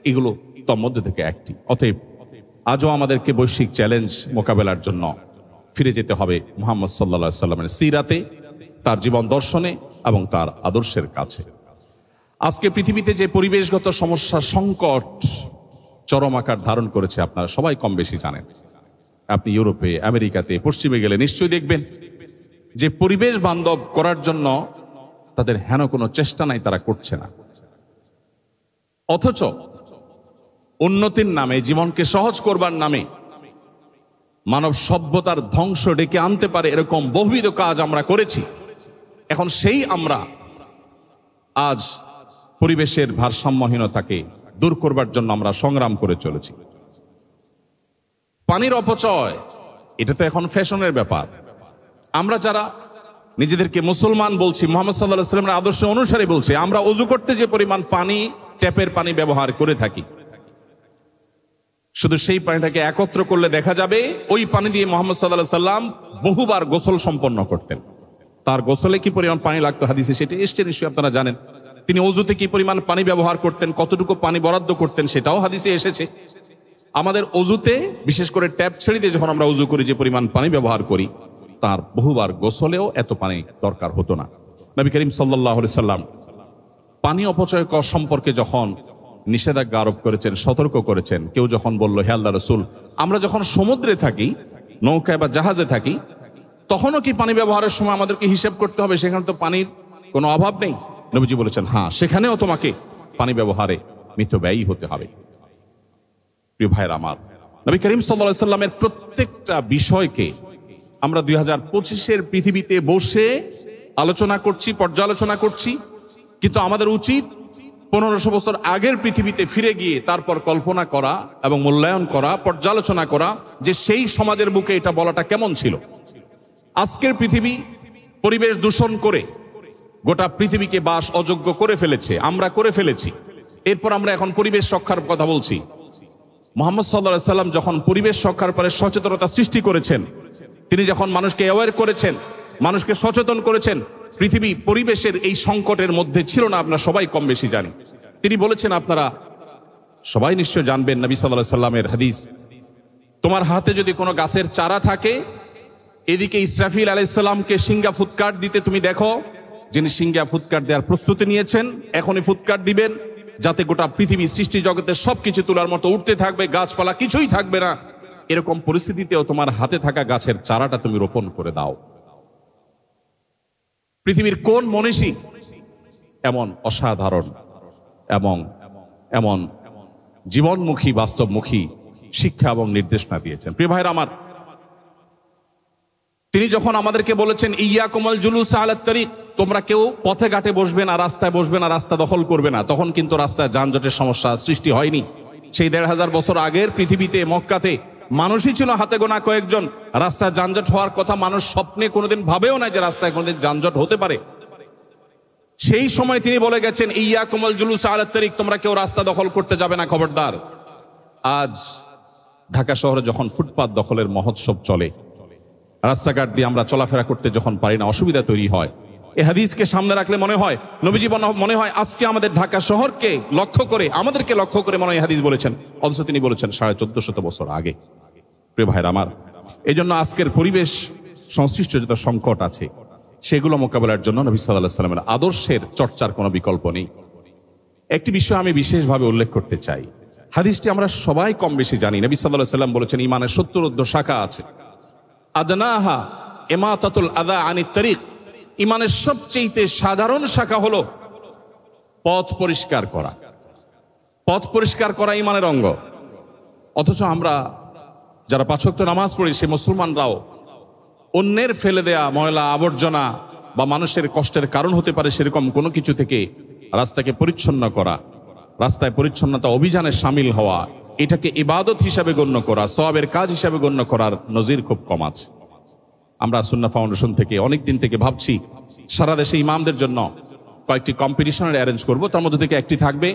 এগুলো তার মধ্যে থেকে একটি। অতএব আজও আমাদেরকে বৈশ্বিক চ্যালেঞ্জ মোকাবেলার জন্য ফিরে যেতে হবে মুহাম্মদ সাল্লাল্লাহু আলাইহি সাল্লামের সিরাতে, তার জীবন দর্শনে এবং তার আদর্শের কাছে। আজকে পৃথিবীতে যে পরিবেশগত সমস্যা, সংকট চরম আকার ধারণ করেছে, আপনারা সবাই কম বেশি জানেন। আপনি ইউরোপে, আমেরিকাতে, পশ্চিমে গেলে নিশ্চয়ই দেখবেন যে পরিবেশ বান্ধব করার জন্য তাদের হেন কোনো চেষ্টা নাই, তারা করছে না। অথচ উন্নতির নামে, জীবনকে সহজ করবার নামে মানব সভ্যতার ধ্বংস ডেকে আনতে পারে এরকম বহুবিধ কাজ আমরা করেছি। এখন সেই আমরা আজ পরিবেশের ভারসাম্যহীনতাকে দূর করবার জন্য আমরা সংগ্রাম করে চলেছি। পানির অপচয়, এটা তো এখন ফ্যাশনের ব্যাপার। আমরা যারা নিজেদেরকে মুসলমান বলছি, মুহাম্মদ সাল্লাল্লাহু আলাইহি সাল্লামের আদর্শ অনুসারে বলছি, আমরা ওযু করতে যে পরিমাণ পানি, ট্যাপের পানি ব্যবহার করে থাকি, শুধু সেই পানিটাকে একত্র করলে দেখা যাবে ওই পানি দিয়ে মুহাম্মদ সাল্লাল্লাহু আলাইহি সাল্লাম বহুবার গোসল সম্পন্ন করতেন। তার গোসলে কি পরিমাণ পানি লাগতো হাদিসে সেটা এসছে, নিশ্চয়ই আপনারা জানেন। তিনি ওযুতে কি পরিমাণ পানি ব্যবহার করতেন, কতটুকু পানি বরাদ্দ করতেন, সেটাও হাদিসে এসেছে। আমাদের ওযুতে, বিশেষ করে ট্যাপ ছেড়ে দিয়ে যখন আমরা ওযু করি, যে পরিমাণ পানি ব্যবহার করি, তার বহুবার গোসলেও এত পানি দরকার হতো না। নবী করিম সাল্লাল্লাহু আলাইহি সাল্লাম পানি অপচয় সম্পর্কে যখন নিষেধাজ্ঞা আরোপ করেছেন, সতর্ক করেছেন, কেউ যখন বলল, হে আল্লাহর রাসূল, আমরা যখন সমুদ্রে থাকি, নৌকায় বা জাহাজে থাকি, তখনও কি পানি ব্যবহারের সময় আমাদেরকে হিসেব করতে হবে? সেখানে তো পানির কোনো অভাব নেই। নবীজি বলেছেন হ্যাঁ, সেখানেও তোমাকে পানি ব্যবহারে মিতব্যয়ী হতে হবে। প্রিয় ভাইয়ের আমার, নবী করিম সাল্লাল্লাহু আলাইহি সাল্লামের প্রত্যেকটা বিষয়কে আমরা 2025-এর পৃথিবীতে বসে আলোচনা করছি, পর্যালোচনা করছি, কিন্তু আমাদের উচিত 1500 বছর আগের পৃথিবীতে ফিরে গিয়ে তারপর কল্পনা করা এবং মূল্যায়ন করা, পর্যালোচনা করা যে সেই সমাজের বুকে এটা বলাটা কেমন ছিল। আজকের পৃথিবী পরিবেশ দূষণ করে গোটা পৃথিবীকে বাস অযোগ্য করে ফেলেছে, আমরা করে ফেলেছি। এরপর আমরা এখন পরিবেশ রক্ষার কথা বলছি। মুহাম্মদ সাল্লাল্লাহু আলাইহি সাল্লাম যখন পরিবেশ রক্ষার পরে সচেতনতা সৃষ্টি করেছেন, তিনি যখন মানুষকে অ্যাওয়্যার করেছেন, মানুষকে সচেতন করেছেন, পৃথিবী পরিবেশের এই সংকটের মধ্যে ছিল না, আমরা সবাই কম বেশি জানি। তিনি বলেছেন, আপনারা সবাই নিশ্চয় জানবেন নবী সাল্লাল্লাহু আলাইহি সাল্লামের হাদিস, তোমার হাতে যদি কোনো গাছের চারা থাকে, এদিকে ইসরাফিল আলাইহিস সালামকে সিংহা ফুৎকার দিতে তুমি দেখো, যিনি সিংহা ফুৎকার দেওয়ার প্রস্তুতি নিয়েছেন, এখনই ফুৎকার দিবেন, যাতে গোটা পৃথিবী সৃষ্টি জগতের সবকিছু তোলার মতো উঠতে থাকবে, গাছপালা কিছুই থাকবে না। এরকম পরিস্থিতিতেও তোমার হাতে থাকা গাছের চারাটা তুমি রোপণ করে দাও। পৃথিবীর কোন মনীষী এমন অসাধারণ এবং এমন জীবনমুখী, বাস্তবমুখী শিক্ষা এবং নির্দেশনা দিয়েছেন? প্রিয় ভাইরা আমার, তিনি যখন আমাদেরকে বলেছেন ইয়াকুমুল জুলুস আলাত তারিক, তোমরা কেউ পথে ঘাটে বসবে না, রাস্তায় বসবে না, রাস্তা দখল করবে না, তখন কিন্তু রাস্তায় যানজটের সমস্যা সৃষ্টি হয়নি। সেই 1500 বছর আগের পৃথিবীতে মক্কাতে মানুষই ছিল হাতে গোনা কয়েকজন। রাস্তায় যানজট হওয়ার কথা মানুষ স্বপ্নে কোনোদিন ভাবেও না যে রাস্তায় কোনোদিন যানজট হতে পারে। সেই সময় তিনি বলে গেছেন ইয়াকুমুল জুলুস আলাত তারিক, তোমরা কেউ রাস্তা দখল করতে যাবে না, খবরদার। আজ ঢাকা শহরে যখন ফুটপাত দখলের মহোৎসব চলে, রাস্তাঘাট দিয়ে আমরা চলাফেরা করতে যখন পারি না, অসুবিধা তৈরি হয়। এই হাদিসকে সামনে রাখলে মনে হয় নবীজি মনে হয় আজকে আমাদের ঢাকা শহরকে লক্ষ্য করে, আমাদেরকে লক্ষ্য করে মনে হয় হাদিস বলেছেন, অথচ তিনি বলেছেন 1450 বছর আগে। প্রিয় ভাইরা আমার, এই জন্য আজকের পরিবেশ সংশ্লিষ্ট যত সংকট আছে সেগুলো মোকাবেলার জন্য নবী সাল্লাল্লাহু আলাইহি সাল্লামের আদর্শের চর্চার কোনো বিকল্প নেই। একটি বিষয় আমি বিশেষভাবে উল্লেখ করতে চাই, হাদিসটি আমরা সবাই কম বেশি জানি। নবী সাল্লাল্লাহু আলাইহি সাল্লাম বলেছেন ইমানের 70 শাখা আছে, আদনাহা ইমাতাতুল আযা আনিত তারিক, ইমানের সবচেয়ে সাধারণ শাখা হলো পথ পরিষ্কার করা। পথ পরিষ্কার করা ইমানের অঙ্গ। অথচ আমরা যারা 5 ওয়াক্ত নামাজ পড়ি সে মুসলমানরাও অন্যের ফেলে দেয়া ময়লা আবর্জনা বা মানুষের কষ্টের কারণ হতে পারে সেরকম কোনো কিছু থেকে রাস্তাকে পরিচ্ছন্ন করা, রাস্তায় পরিচ্ছন্নতা অভিযানে সামিল হওয়া, এটাকে ইবাদত হিসাবে গণ্য করা, সওয়াবের কাজ হিসাবে গণ্য করার নজির খুব কম আছে। আমরা সুন্নাহ ফাউন্ডেশন থেকে অনেক দিন থেকে ভাবছি সারা দেশে ইমামদের জন্য কয়েকটি কম্পিটিশনের অ্যারেঞ্জ করব। তার মধ্যে থেকে একটি থাকবে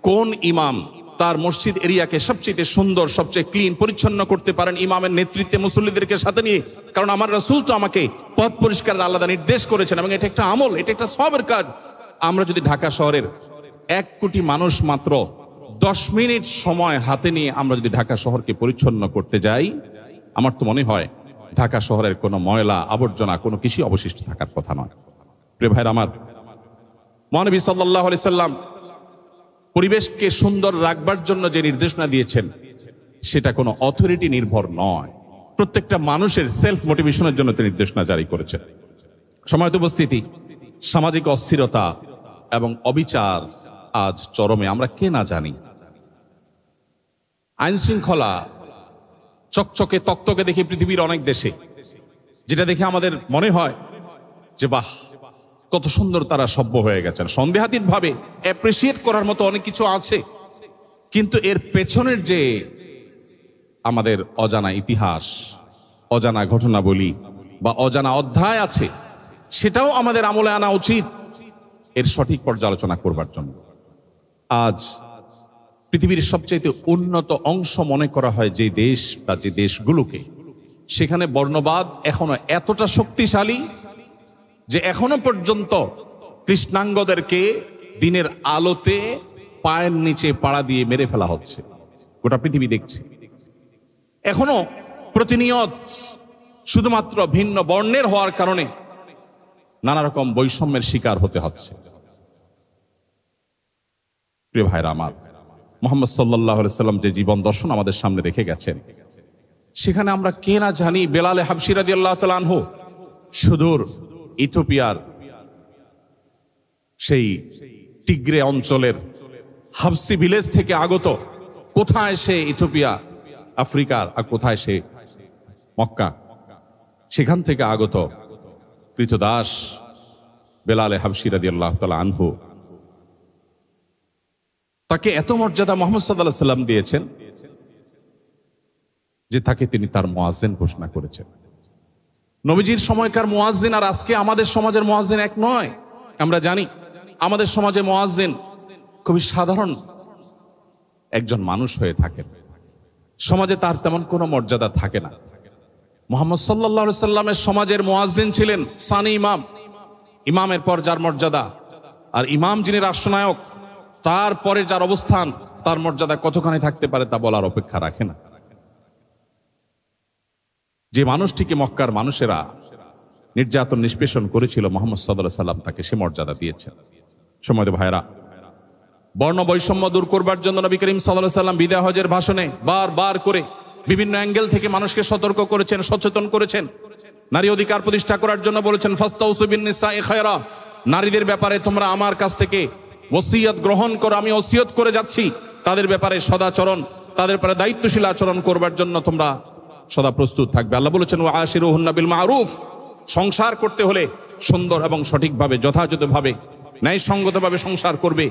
কোন ইমাম তার মসজিদ এরিয়াকে সবচেয়ে সুন্দর, সবচেয়ে ক্লিন, পরিচ্ছন্ন করতে পারেন ইমামের নেতৃত্বে মুসল্লিদেরকে সাথে নিয়ে। কারণ আমার রাসূল তো আমাকে পথ পরিষ্কারের আলাদা নির্দেশ করেছেন এবং এটা একটা আমল, এটা একটা সওয়াবের কাজ। আমরা যদি ঢাকা শহরের 1 কোটি মানুষ মাত্র 10 মিনিট সময় হাতে নিয়ে আমরা যদি ঢাকা শহরকে পরিচ্ছন্ন করতে যাই, আমার তো মনে হয় ঢাকা শহরের কোনো ময়লা আবর্জনা কোনো কিছুই অবশিষ্ট থাকার কথা নয়। প্রিয় ভাইরা আমার, মহানবী সাল্লাল্লাহু আলাইহি সাল্লাম পরিবেশকে সুন্দর রাখবার জন্য যে নির্দেশনা দিয়েছেন সেটা কোনো অথরিটি নির্ভর নয়, প্রত্যেকটা মানুষের সেলফ মোটিভেশনের জন্য তিনি নির্দেশনা জারি করেছেন। সময়ত উপস্থিতি, সামাজিক অস্থিরতা এবং অবিচার আজ চরমে, আমরা কে না জানি। আইন শৃঙ্খলা চকচকে তকতকে দেখি পৃথিবীর অনেক দেশে, যেটা দেখে আমাদের মনে হয় যে বাহ, কত সুন্দর তারা সভ্য হয়ে গেছেন। সন্দেহাতীত ভাবে অ্যাপ্রিসিয়েট করার মতো অনেক কিছু আছে, কিন্তু এর পেছনের যে আমাদের অজানা ইতিহাস, অজানা ঘটনাবলী বা অজানা অধ্যায় আছে, সেটাও আমাদের আমলে আনা উচিত এর সঠিক পর্যালোচনা করবার জন্য। আজ পৃথিবীর সবচেয়ে উন্নত অংশ মনে করা হয় যে দেশ বা যে দেশগুলোকে, সেখানে বর্ণবাদ এখনো এতটা শক্তিশালী যে এখনো পর্যন্ত কৃষ্ণাঙ্গদেরকে দিনের আলোতে পায়ের নিচে পাড়া দিয়ে মেরে ফেলা হচ্ছে। গোটা পৃথিবী দেখছে এখনো প্রতিনিয়ত শুধুমাত্র ভিন্ন বর্ণের হওয়ার কারণে নানা রকম বৈষম্যের শিকার হতে হচ্ছে। প্রিয় ভাইরা আমার, মুহাম্মদ সাল্লাল্লাহু আলাইহি সাল্লাম যে জীবন দর্শন আমাদের সামনে রেখে গেছেন, সেখানে আমরা কে না জানি বেলাল হাবশী রাদিয়াল্লাহু তাআলা আনহু সুদূর ইথিওপিয়ার সেই টিগ্রে অঞ্চলের হাবসি ভিলেজ থেকে আগত, কোথায় সে ইথিওপিয়া আফ্রিকার আর কোথায় সে মক্কা, সেখান থেকে আগত কৃতদাস বেলালে হাবশী রাদিয়াল্লাহু তাআলা আনহু, তাকে এত মর্যাদা মুহাম্মদ সাল্লাল্লাহু আলাইহি ওয়াসাল্লাম দিয়েছেন যে তাকে তিনি তার মুয়াজ্জিন ঘোষণা করেছেন। নবীজির সময়কার মুয়াজ্জিন আর আজকে আমাদের সমাজের মুয়াজ্জিন এক নয়। আমরা জানি আমাদের সমাজে মুয়াজ্জিন খুবই সাধারণ একজন মানুষ হয়ে থাকেন, সমাজে তার তেমন কোনো মর্যাদা থাকে না। মুহাম্মদ সাল্লাল্লাহু আলাইহি সাল্লামের সমাজের মুয়াজ্জিন ছিলেন সানি ইমাম, ইমামের পর যার মর্যাদা, আর ইমাম যিনি রাষ্ট্রনায়ক তারপরে যার অবস্থান, তার মর্যাদা কতখানি থাকতে পারে তা বলার অপেক্ষা রাখে না। যে মানুষটিকে মক্কার মানুষেরা নির্যাতন নিষ্পেষণ করেছিল, মুহাম্মদ সাল্লাল্লাহু আলাইহি সাল্লাম তাকে সে মর্যাদা দিয়েছেন। সম্মানিত ভাইরা, বর্ণ বৈষম্য দূর করবার জন্য নবী করিম সাল্লাল্লাহু আলাইহি সাল্লাম বিদায় হজের ভাষণে বারবার করে বিভিন্ন অ্যাঙ্গেল থেকে মানুষকে সতর্ক করেছেন, সচেতন করেছেন। নারী অধিকার প্রতিষ্ঠা করার জন্য বলেছেন ফাস্তাউসু বিন-নিসাই খায়রা, নারীদের ব্যাপারে তোমরা আমার কাছ থেকে ওসিয়ত গ্রহণ করো, আমি ওসিয়ত করে যাচ্ছি তাদের ব্যাপারে সদাচরণ, তাদের ব্যাপারে দায়িত্বশীল আচরণ করবার জন্য তোমরা সদা প্রস্তুত থাকবে। আল্লাহ বলেছেন ওয়া আশিরুহুন্না বিল মারুফ, সংসার করতে হলে সুন্দর এবং সঠিকভাবে যথাযথভাবে ন্যায়সঙ্গতভাবে সংসার করবে।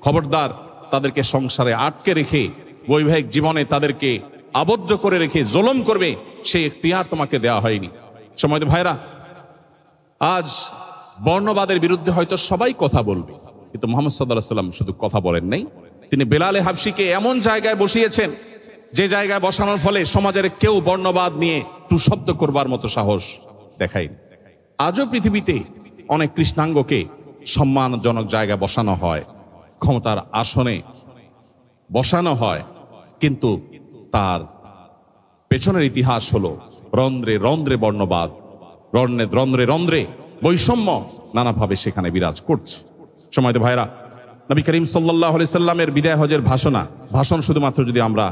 খবরদার তাদেরকে সংসারে আটকে রেখে বৈবাহিক জীবনে তাদেরকে আবদ্ধ করে রেখে জুলুম করবে, সেই ইখতিয়ার তোমাকে দেওয়া হয়নি। সম্মানিত ভাইরা, আজ বর্ণবাদের বিরুদ্ধে হয়তো সবাই কথা বলবে, কিন্তু মুহাম্মদ সাল্লাল্লাহু আলাইহি সাল্লাম শুধু কথা বলেন নাই, তিনি বেলালে হাবশীকে এমন জায়গায় বসিয়েছেন যে জায়গায় বসানোর ফলে সমাজের কেউ বর্ণবাদ নিয়ে টু শব্দ করবার মতো সাহস দেখায়নি। আজও পৃথিবীতে অনেক কৃষ্ণাঙ্গকে সম্মানজনক জায়গায় বসানো হয়, ক্ষমতার আসনে বসানো হয়, কিন্তু তার পেছনের ইতিহাস হলো রন্ধ্রে রন্ধ্রে বর্ণবাদ, রন্ধ্রে রন্ধ্রে বৈষম্য নানাভাবে সেখানে বিরাজ করছে। সম্মানিত ভাইরা, নবী করিম সাল্লাল্লাহু আলাইহি সাল্লামের বিদায় হজের ভাষণ শুধুমাত্র যদি আমরা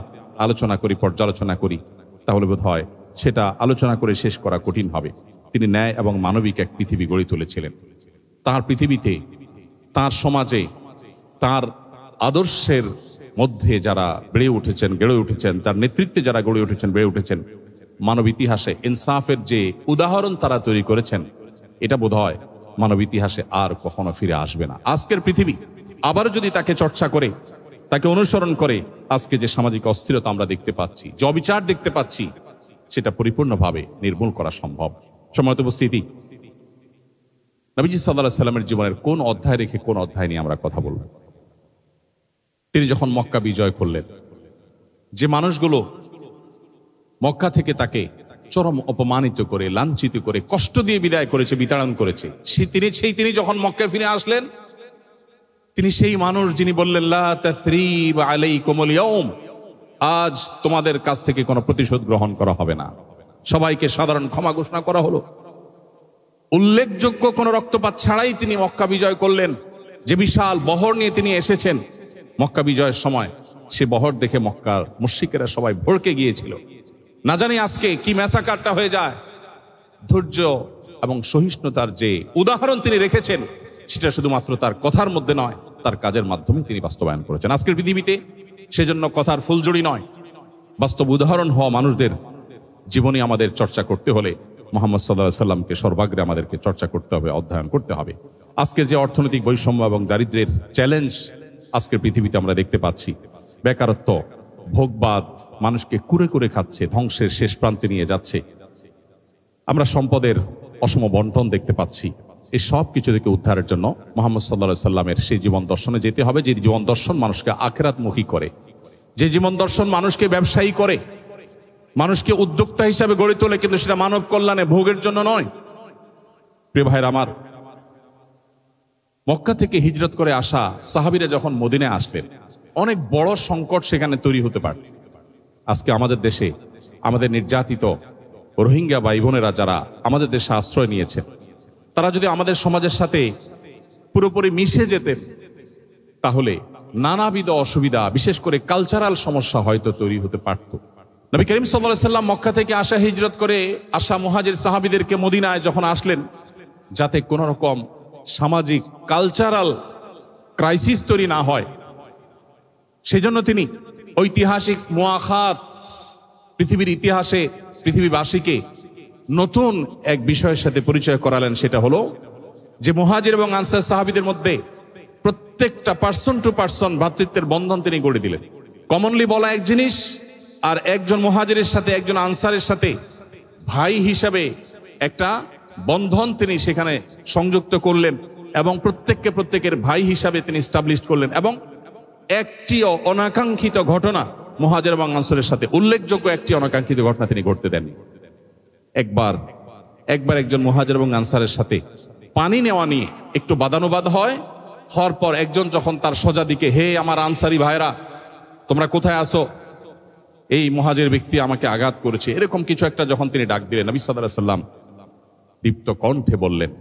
আলোচনা করি, পর্যালোচনা করি, তাহলে বোধ হয় সেটা আলোচনা করে শেষ করা কঠিন হবে। তিনি ন্যায় এবং মানবিক এক পৃথিবী গড়ে তুলেছিলেন। তার পৃথিবীতে, তার সমাজে, তার আদর্শের মধ্যে যারা গড়ে উঠেছেন, তার নেতৃত্বে যারা গড়ে উঠেছেন, বেড়ে উঠেছেন, মানব ইতিহাসে ইনসাফের যে উদাহরণ তারা তৈরি করেছেন, এটা বোধহয় মানব ইতিহাসে আর কখনো ফিরে আসবে না। আজকের পৃথিবী আবার যদি তাকে চর্চা করে, তাকে অনুসরণ করে, আজকে যে সামাজিক অস্থিরতা আমরা দেখতে পাচ্ছি, যে অবিচার দেখতে পাচ্ছি, সেটা পরিপূর্ণভাবে নির্মূল করা সম্ভব। সম্মানিত উপস্থিতি, নবীজি সাল্লাল্লাহু আলাইহি সাল্লামের জীবনের কোন অধ্যায় রেখে কোন অধ্যায় নিয়ে আমরা কথা বলব? তিনি যখন মক্কা বিজয় করলেন, যে মানুষগুলো মক্কা থেকে তাকে চরম অপমানিত করে, লাঞ্ছিত করে, কষ্ট দিয়ে বিদায় করেছে, বিতাড়ন করেছে, তিনি যখন মক্কায় ফিরে আসলেন, তিনি সেই মানুষ যিনি বললেন লা তাসরিবা আলাইকুমুল ইয়াউম, আজ তোমাদের কাছ থেকে কোনো প্রতিশোধ গ্রহণ করা হবে না, সবাইকে সাধারণ ক্ষমা ঘোষণা করা হলো। উল্লেখযোগ্য কোনো রক্তপাত ছাড়াই তিনি মক্কা বিজয় করলেন। যে বিশাল বহর নিয়ে তিনি এসেছেন মক্কা বিজয়ের সময়, সে বহর দেখে মক্কার মুশরিকেরা সবাই ভড়কে গিয়েছিল। না জানি আজকে কি ম্যাসাকারটা হয়ে যায়। ধৈর্য এবং সহিষ্ণুতার যে উদাহরণ তিনি রেখেছেন, সেটা শুধুমাত্র তার কথার মধ্যে নয়, তার কাজের মাধ্যমে তিনি বাস্তবায়ন করেছেন। আজকের পৃথিবীতে সেজন্য কথার ফুলজড়ি নয়, বাস্তব উদাহরণ হওয়া মানুষদের জীবনী আমাদের চর্চা করতে হলে মুহাম্মদ সাল্লাল্লাহু আলাইহি সাল্লামকে সর্বাগ্রে আমাদেরকে চর্চা করতে হবে, অধ্যয়ন করতে হবে। আজকের যে অর্থনৈতিক বৈষম্য এবং দারিদ্র্যের চ্যালেঞ্জ আজকের পৃথিবীতে আমরা দেখতে পাচ্ছি, বেকারত্ব, ভোগবাদ মানুষকে কুরে কুরে খাচ্ছে, ধ্বংসের শেষ প্রান্তে নিয়ে যাচ্ছে, আমরা সম্পদের অসম বন্টন দেখতে পাচ্ছি। এই সব কিছু থেকে উদ্ধারের জন্য মুহাম্মদ সাল্লাল্লাহু আলাইহি সাল্লামের সেই জীবন দর্শনে যেতে হবে, যে জীবন দর্শন মানুষকে আখিরাতমুখী করে, যে জীবন দর্শন মানুষকে ব্যবসায়ী করে, মানুষকে উদ্যোক্তা হিসাবে গড়ে তোলে, কিন্তু সেটা মানব কল্যাণে, ভোগের জন্য নয়। প্রিয় ভাইরা আমার, মক্কা থেকে হিজরত করে আসা সাহাবীরা যখন মদিনায় আসলেন, অনেক বড় সংকট সেখানে তৈরি হতে পারে। আজকে আমাদের দেশে আমাদের নির্যাতিত রোহিঙ্গা ভাই বোনেরা যারা আমাদের দেশে আশ্রয় নিয়েছেন, তারা যদি আমাদের সমাজের সাথে পুরোপুরি মিশে যেতেন, তাহলে নানাবিধ অসুবিধা, বিশেষ করে কালচারাল সমস্যা হয়তো তৈরি হতে পারত। নবী করিম সাল্লাল্লাহু আলাইহি সাল্লাম মক্কা থেকে আসা হিজরত করে আসা মুহাজির সাহাবীদেরকে মদিনায় যখন আসলেন, যাতে কোনো রকম সামাজিক কালচারাল ক্রাইসিস তৈরি না হয়, সেজন্য তিনি ঐতিহাসিক মুআখাত, পৃথিবীর ইতিহাসে পৃথিবীবাসীকে নতুন এক বিষয়ের সাথে পরিচয় করালেন। সেটা হলো যে মুহাজির এবং আনসার সাহাবীদের মধ্যে প্রত্যেকটা পার্সন টু পার্সন ভ্রাতৃত্বের বন্ধন তিনি গড়ে দিলেন। কমনলি বলা এক জিনিস, আর একজন মুহাজিরের সাথে একজন আনসারের সাথে ভাই হিসাবে একটা বন্ধন তিনি সেখানে সংযুক্ত করলেন এবং প্রত্যেকের ভাই হিসাবে তিনি স্টাবলিশ করলেন। এবং একটিও অনাকাঙ্ক্ষিত ঘটনা মুহাজির এবং আনসারের সাথে, উল্লেখযোগ্য একটি অনাকাঙ্ক্ষিত ঘটনা তিনি ঘটতে দেননি। একবার একজন মুহাজির এবং আনসারের সাথে পানি নেওয়া নিয়ে একটু বাদানুবাদ হওয়ার পর একজন যখন তার সোজা দিকে, হে আমার আনসারি ভাইরা, তোমরা কোথায় আসো, এই মুহাজির ব্যক্তি আমাকে আঘাত করেছে, এরকম কিছু একটা যখন তিনি ডাক দিলেন, নবী সাল্লাল্লাহু আলাইহি সাল্লাম দীপ্ত কণ্ঠে বললেন,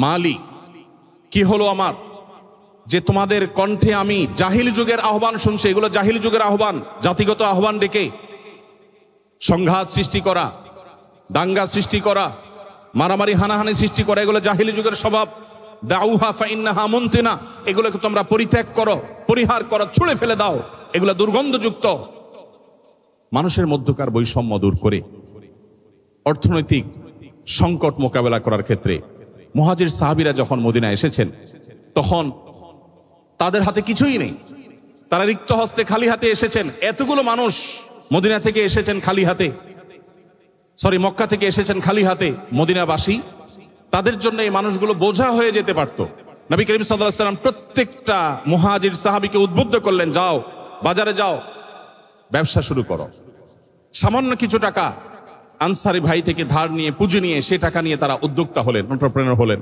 মালি, কি হলো আমার, যে তোমাদের কণ্ঠে আমি জাহিলি যুগের আহ্বান শুনছি। এগুলো জাহিলি যুগের আহ্বান, জাতিগত আহ্বান ডেকে সংঘাত সৃষ্টি করা, দাঙ্গা সৃষ্টি করা, মারামারি হানাহানি সৃষ্টি করা, এগুলো জাহিলি যুগের স্বভাব। দাউহা ফাইন্নাহা মুনতিনা, এগুলোকে তোমরা পরিত্যাগ করো, পরিহার করো, ছুঁড়ে ফেলে দাও, এগুলো দুর্গন্ধযুক্ত। মানুষের মধ্যকার বৈষম্য দূর করে অর্থনৈতিক সংকট মোকাবেলা করার ক্ষেত্রে মুহাজির সাহাবীরা যখন মদিনায় এসেছেন, তখন তাদের হাতে কিছুই নেই, তারা রিক্ত হস্তে খালি হাতে এসেছেন। এতগুলো মানুষ মদিনা থেকে এসেছেন খালি হাতে, মক্কা থেকে এসেছেন খালি হাতে। মদিনাবাসী, তাদের জন্য এই মানুষগুলো বোঝা হয়ে যেতে পারত। নবী করিম সাল্লাল্লাহু আলাইহি সাল্লাম প্রত্যেকটা মুহাজির সাহাবীকে উদ্বুদ্ধ করলেন, যাও বাজারে যাও, ব্যবসা শুরু করো। সামান্য কিছু টাকা আনসারি ভাই থেকে ধার নিয়ে, পুঁজি নিয়ে, সে টাকা নিয়ে তারা উদ্যোক্তা হলেন, এন্টারপ্রেনার হলেন।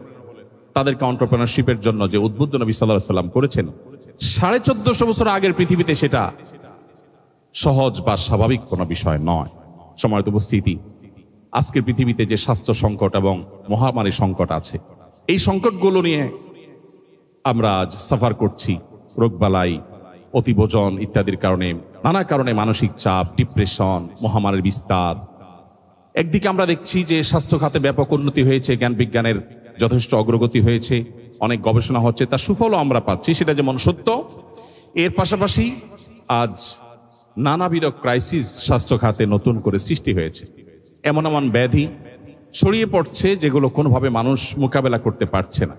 তাদেরকে এন্টারপ্রেনারশিপের জন্য যে উদ্বুদ্ধ নবী সাল্লাল্লাহু আলাইহি সাল্লাম করেছেন, 1450 বছর আগের পৃথিবীতে সেটা সহজ বা স্বাভাবিক কোনো বিষয় নয়। সম্মানিত উপস্থিতি, আজকের পৃথিবীতে যে স্বাস্থ্য সংকট এবং মহামারী সংকট আছে, এই সংকটগুলো নিয়ে আমরা আজ সাফার করছি। রোগবালাই, অতিভোজন ইত্যাদির কারণে, নানা কারণে মানসিক চাপ, ডিপ্রেশন, মহামারীর বিস্তার। একদিকে আমরা দেখছি যে স্বাস্থ্য খাতে ব্যাপক উন্নতি হয়েছে, জ্ঞান বিজ্ঞানের যথেষ্ট অগ্রগতি হয়েছে, অনেক গবেষণা হচ্ছে, তার সুফলও আমরা পাচ্ছি, সেটা যেমন সত্য। এর পাশাপাশি আজ নানাবিধ ক্রাইসিস স্বাস্থ্য খাতে নতুন করে সৃষ্টি হয়েছে। এমন এমন ব্যাধি ছড়িয়ে পড়ছে যেগুলো কোনোভাবে মানুষ মোকাবেলা করতে পারছে না।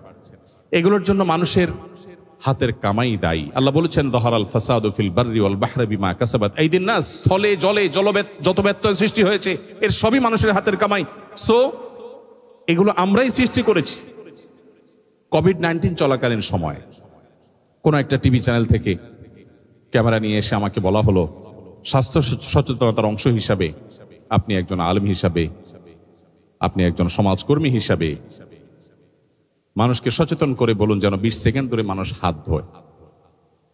এগুলোর জন্য মানুষের হাতের কামাই দায়ী। আল্লাহ বলেছেন, যাহারাল ফাসাদু ফিল বাররি ওয়াল বাহরি বিমা কাসাবাত আইদিন নাস, স্থলে জলে যত ব্যত্যয় সৃষ্টি হয়েছে, এর সবই মানুষের হাতের কামাই। সো এগুলো আমরাই সৃষ্টি করেছি। কোভিড-19 চলাকালীন সময় কোন একটা টিভি চ্যানেল থেকে ক্যামেরা নিয়ে এসে আমাকে বলা হলো, স্বাস্থ্য সচেতনতার অংশ হিসাবে আপনি একজন আলেম হিসাবে, আপনি একজন সমাজকর্মী হিসাবে মানুষকে সচেতন করে বলুন যেন 20 সেকেন্ড ধরে মানুষ হাত ধোয়।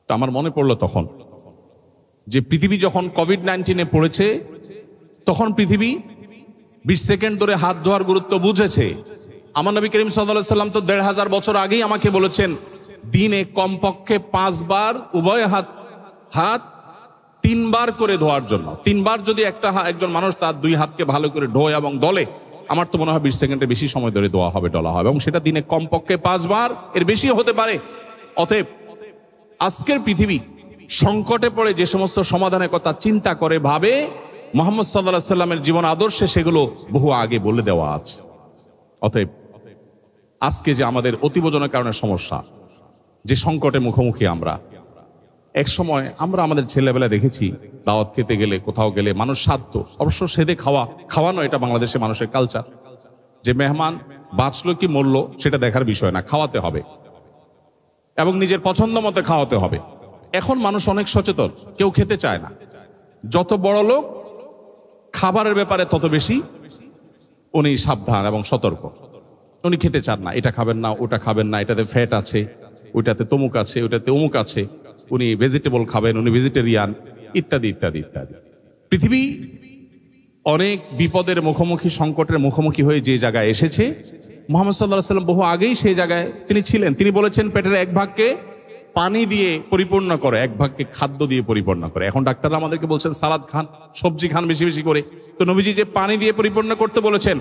তো আমার মনে পড়লো তখন যে পৃথিবী যখন কোভিড-19 পড়েছে, তখন পৃথিবী 20 সেকেন্ড ধরে হাত ধোয়ার গুরুত্ব বুঝেছে। আমার নবী করিম সাল্লাল্লাহু আলাইহি সাল্লাম তো 1500 বছর আগেই আমাকে বলেছেন, দিনে কমপক্ষে 5 বার উভয় হাত 3 বার করে ধোয়ার জন্য। 3 বার যদি একজন মানুষ তার 2 হাতকে ভালো করে ধোয় এবং দলে, আমার তো মনে হয় 20 সেকেন্ডের বেশি সময় ধরে ধোয়া হবে, ডলা হবে, এবং সেটা দিনে কমপক্ষে 5 বার, এর বেশি হতে পারে। অতএব আজকের পৃথিবী সংকটে পড়ে যে সমস্ত সমাধানের কথা চিন্তা করে ভাবে, মুহাম্মদ সাল্লাল্লাহু আলাইহি সাল্লামের জীবন আদর্শে সেগুলো বহু আগে বলে দেওয়া আছে। অতএব আজকে যে আমাদের অতিভোজনের কারণে সমস্যা, যে সংকটে মুখোমুখি আমরা, এক সময় আমরা আমাদের ছেলেবেলা দেখেছি দাওয়াত খেতে গেলে, কোথাও গেলে মানুষ সাধ্য, অবশ্য সেদে খাওয়ানো, এটা বাংলাদেশে মানুষের কালচার, যে মেহমান বাঁচলো কি মরলো সেটা দেখার বিষয় না, খাওয়াতে হবে এবং নিজের পছন্দ মতো খাওয়াতে হবে। এখন মানুষ অনেক সচেতন, কেউ খেতে চায় না। যত বড় লোক খাবারের ব্যাপারে তত বেশি উনি সাবধান এবং সতর্ক। উনি খেতে চান না, এটা খাবেন না, ওটা খাবেন না, এটাতে ফ্যাট আছে, ওইটাতে তমুক আছে, ওইটাতে অমুক আছে, উনি ভেজিটেবল খাবেন, উনি ভেজিটেরিয়ান, ইত্যাদি ইত্যাদি ইত্যাদি। পৃথিবী অনেক বিপদের মুখোমুখি, সংকটের মুখোমুখি হয়ে যে জায়গায় এসেছে, মুহাম্মদ সাল্লাল্লাহু আলাইহি সাল্লাম বহু আগেই সেই জায়গায় তিনি ছিলেন। তিনি বলেছেন, পেটের 1 ভাগকে পানি দিয়ে পরিপূর্ণ করে, এক ভাগকে খাদ্য দিয়ে পরিপূর্ণ করে। এখন ডাক্তাররা আমাদেরকে বলছেন সালাদ খান, সবজি খান বেশি বেশি করে। তো নবীজি যে পানি দিয়ে পরিপূর্ণ করতে বলেছেন,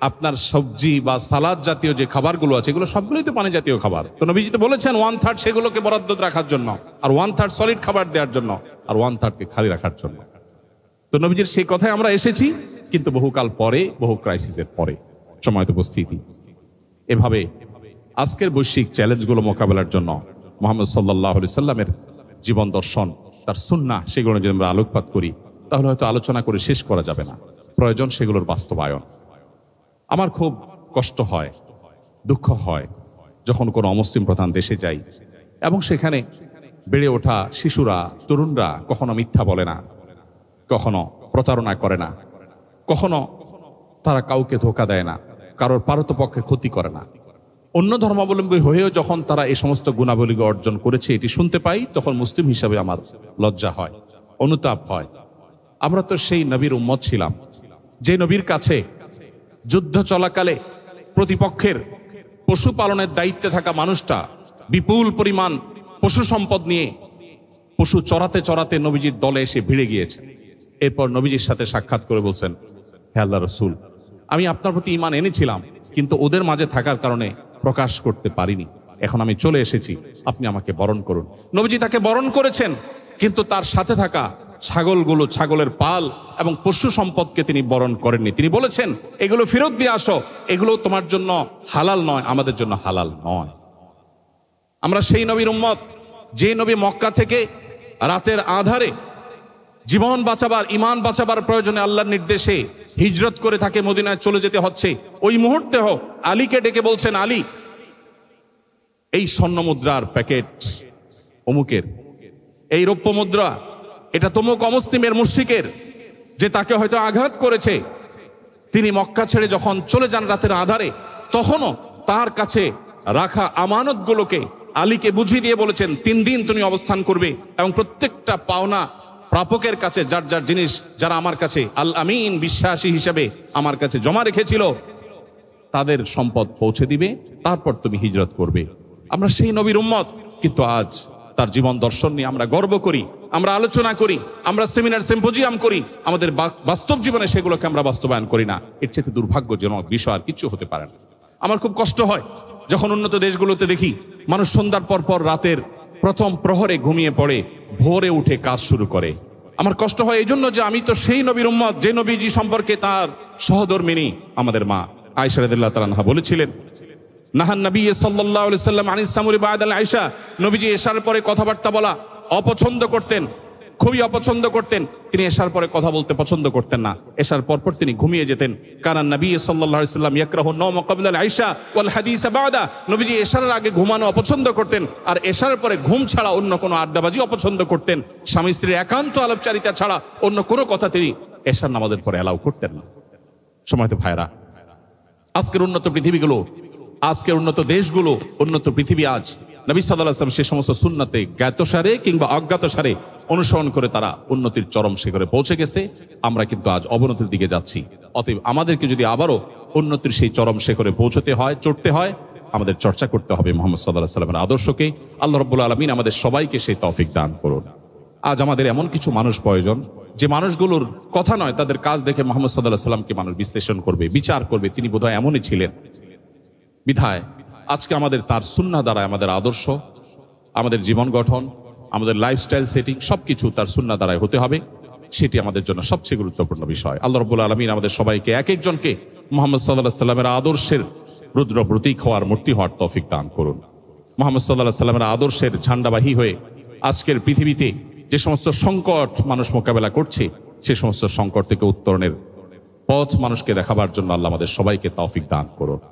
আপনার সবজি বা সালাদ জাতীয় যে খাবারগুলো আছে এগুলো সবগুলোই তো পানি জাতীয় খাবার। তো নবীজি তো বলেছেন 1/3 সেগুলোকে বরাদ্দ রাখার জন্য, আর 1/3 সলিড খাবার দেওয়ার জন্য, আর 1/3কে খালি রাখার জন্য। তো নবীজির সেই কথায় আমরা এসেছি, কিন্তু বহুকাল পরে, বহু ক্রাইসিসের পরে। সময়ত উপস্থিতি এভাবে আজকের বৈশ্বিক চ্যালেঞ্জগুলো মোকাবেলার জন্য মুহাম্মদ সাল্লাল্লাহু আলাইহি সাল্লামের জীবন দর্শন, তার সুন্নাহ, সেগুলো যদি আমরা আলোকপাত করি তাহলে হয়তো আলোচনা করে শেষ করা যাবে না। প্রয়োজন সেগুলোর বাস্তবায়ন। আমার খুব কষ্ট হয়, দুঃখ হয় যখন কোনো অমুসলিম প্রধান দেশে যাই এবং সেখানে বেড়ে ওঠা শিশুরা, তরুণরা কখনো মিথ্যা বলে না, কখনো প্রতারণা করে না, কখনো তারা কাউকে ধোঁকা দেয় না, কারোর পারতপক্ষে ক্ষতি করে না। অন্য ধর্মাবলম্বী হয়েও যখন তারা এই সমস্ত গুণাবলী অর্জন করেছে এটি শুনতে পাই, তখন মুসলিম হিসাবে আমার লজ্জা হয়, অনুতাপ হয়। আমরা তো সেই নবীর উম্মত ছিলাম যে নবীর কাছে যুদ্ধ চলাকালে প্রতিপক্ষের পশু পালনের দায়িত্বে থাকা মানুষটা বিপুল পরিমাণ পশু সম্পদ নিয়ে পশু চড়াতে চড়াতে নবীজির দলে এসে ভিড়ে গিয়েছে। এরপর নবীজির সাথে সাক্ষাৎ করে বলছেন, হে আল্লাহ রসুল, আমি আপনার প্রতি ঈমান এনেছিলাম, কিন্তু ওদের মাঝে থাকার কারণে প্রকাশ করতে পারিনি। এখন আমি চলে এসেছি, আপনি আমাকে বরণ করুন। নবীজি তাকে বরণ করেছেন, কিন্তু তার সাথে থাকা ছাগলগুলো, ছাগলের পাল এবং পশু সম্পদকে তিনি বরণ করেননি। তিনি বলেছেন, এগুলো ফেরত দিয়ে আসো, এগুলো তোমার জন্য হালাল নয়, আমাদের জন্য হালাল নয়। আমরা সেই নবীর উম্মত যে নবী মক্কা থেকে রাতের আধারে জীবন বাঁচাবার, ঈমান বাঁচাবার প্রয়োজনে আল্লাহর নির্দেশে হিজরত করে তাকে মদিনায় চলে যেতে হচ্ছে। ওই মুহূর্তে আলীকে ডেকে বলছেন, আলী, এই স্বর্ণ মুদ্রার প্যাকেট অমুকের, এই রৌপ্য মুদ্রা এটা তমুক অমুসলিমের মুশরিকের, যে তাকে হয়তো আঘাত করেছে। তিনি মক্কা ছেড়ে যখন চলে যান রাতের আধারে, তখনও তার কাছে রাখা আমানতগুলোকে আলীকে বুঝিয়ে দিয়ে বলেছেন, 3 দিন তুমি অবস্থান করবে এবং প্রত্যেকটা পাওনা প্রাপকের কাছে যার যার জিনিস যারা আমার কাছে আল আমিন বিশ্বাসী হিসেবে আমার কাছে জমা রেখেছিল তাদের সম্পদ পৌঁছে দিবে, তারপর তুমি হিজরত করবে। আমরা সেই নবীর উম্মত, কিন্তু আজ তার জীবন দর্শন নিয়ে আমরা গর্ব করি, আমরা আলোচনা করি, আমরা সেমিনার সিম্পোজিয়াম করি, আমাদের বাস্তব জীবনে সেগুলোকে আমরা বাস্তবায়ন করি না। এর চেয়ে দুর্ভাগ্যজনক বিষয় আর কিছু হতে পারে না। আমার খুব কষ্ট হয় যখন উন্নত দেশগুলোতে দেখি মানুষ সন্ধ্যার পর পর রাতের প্রথম প্রহরে ঘুমিয়ে পড়ে, ভোরে উঠে কাজ শুরু করে। আমার কষ্ট হয় এই জন্য যে আমি তো সেই নবীর উম্মত যে নবীজি সম্পর্কে তার সহধর্মিনী আমাদের মা আয়েশা রাদিয়াল্লাহু তাআলা আনহা বলেছিলেন, নাহান নবী সাল্লাল্লাহু আলাইহি সাল্লাম আনিস সামুরি বাদাল আয়েশা, নবীজি এশার পরে কথাবার্তা বলা অপছন্দ করতেন, খুবই অপছন্দ করতেন। তিনি এশার পরে কথা বলতে পছন্দ করতেন না, এশার পরপর তিনি ঘুমিয়ে যেতেন। কারণ নবী সাল্লাল্লাহু আলাইহি সাল্লাম ইয়াকরাহু নওম ক্বাবলা আল আয়েশা ওয়াল হাদিস বাদা, নবীজি এশার আগে ঘুমানো অপছন্দ করতেন, আর এশার পরে ঘুম ছাড়া অন্য কোনো আড্ডাবাজি অপছন্দ করতেন। স্বামী স্ত্রীর একান্ত আলাপচারিতা ছাড়া অন্য কোনো কথা তিনি এশার নামাজের পরে অ্যালাউ করতেন না। সময়ত ভাইরা, আজকের উন্নত পৃথিবীগুলো, আজকের উন্নত দেশগুলো, উন্নত পৃথিবী আজ নবী সাল্লাল্লাহু আলাইহি ওয়াসাল্লাম সে সমস্ত সুন্নতে জ্ঞাতসারে কিংবা অজ্ঞাতসারে অনুসরণ করে তারা উন্নতির চরম শিখরে পৌঁছে গেছে। আমরা কিন্তু আজ অবনতির দিকে যাচ্ছি। অতএব আমাদেরকে যদি আবারও উন্নতির সেই চরম শিখরে পৌঁছতে হয়, চড়তে হয়, আমাদের চর্চা করতে হবে মুহাম্মদ সাল্লাল্লাহু আলাইহি ওয়াসাল্লামের আদর্শকে। আল্লাহ রাব্বুল আলামিন আমাদের সবাইকে সেই তৌফিক দান করুন। আজ আমাদের এমন কিছু মানুষ প্রয়োজন যে মানুষগুলোর কথা নয়, তাদের কাজ দেখে মুহাম্মদ সাল্লাল্লাহু আলাইহি ওয়াসাল্লামকে মানুষ বিশ্লেষণ করবে, বিচার করবে, তিনি বোধহয় এমনই ছিলেন। বিধায় আজকে আমাদের তার সুন্নাহ দ্বারা আমাদের আদর্শ, আমাদের জীবন গঠন, আমাদের লাইফস্টাইল সেটিং সবকিছু তার সুন্নাহ দ্বারাই হতে হবে। সেটি আমাদের জন্য সবচেয়ে গুরুত্বপূর্ণ বিষয়। আল্লাহ রাব্বুল আলামিন আমাদের সবাইকে এক একজনকে মুহাম্মদ সাল্লাল্লাহু আলাইহি ওয়াসাল্লামের আদর্শের রুদ্র প্রতীক হওয়ার, মূর্তি হওয়ার তৌফিক দান করুন। মুহাম্মদ সাল্লাল্লাহু আলাইহি ওয়াসাল্লামের আদর্শের ঝান্ডাবাহী হয়ে আজকের পৃথিবীতে যে সমস্ত সংকট মানুষ মোকাবেলা করছে, সে সমস্ত সংকট থেকে উত্তরণের পথ মানুষকে দেখাবার জন্য আল্লাহ আমাদের সবাইকে তৌফিক দান করুন।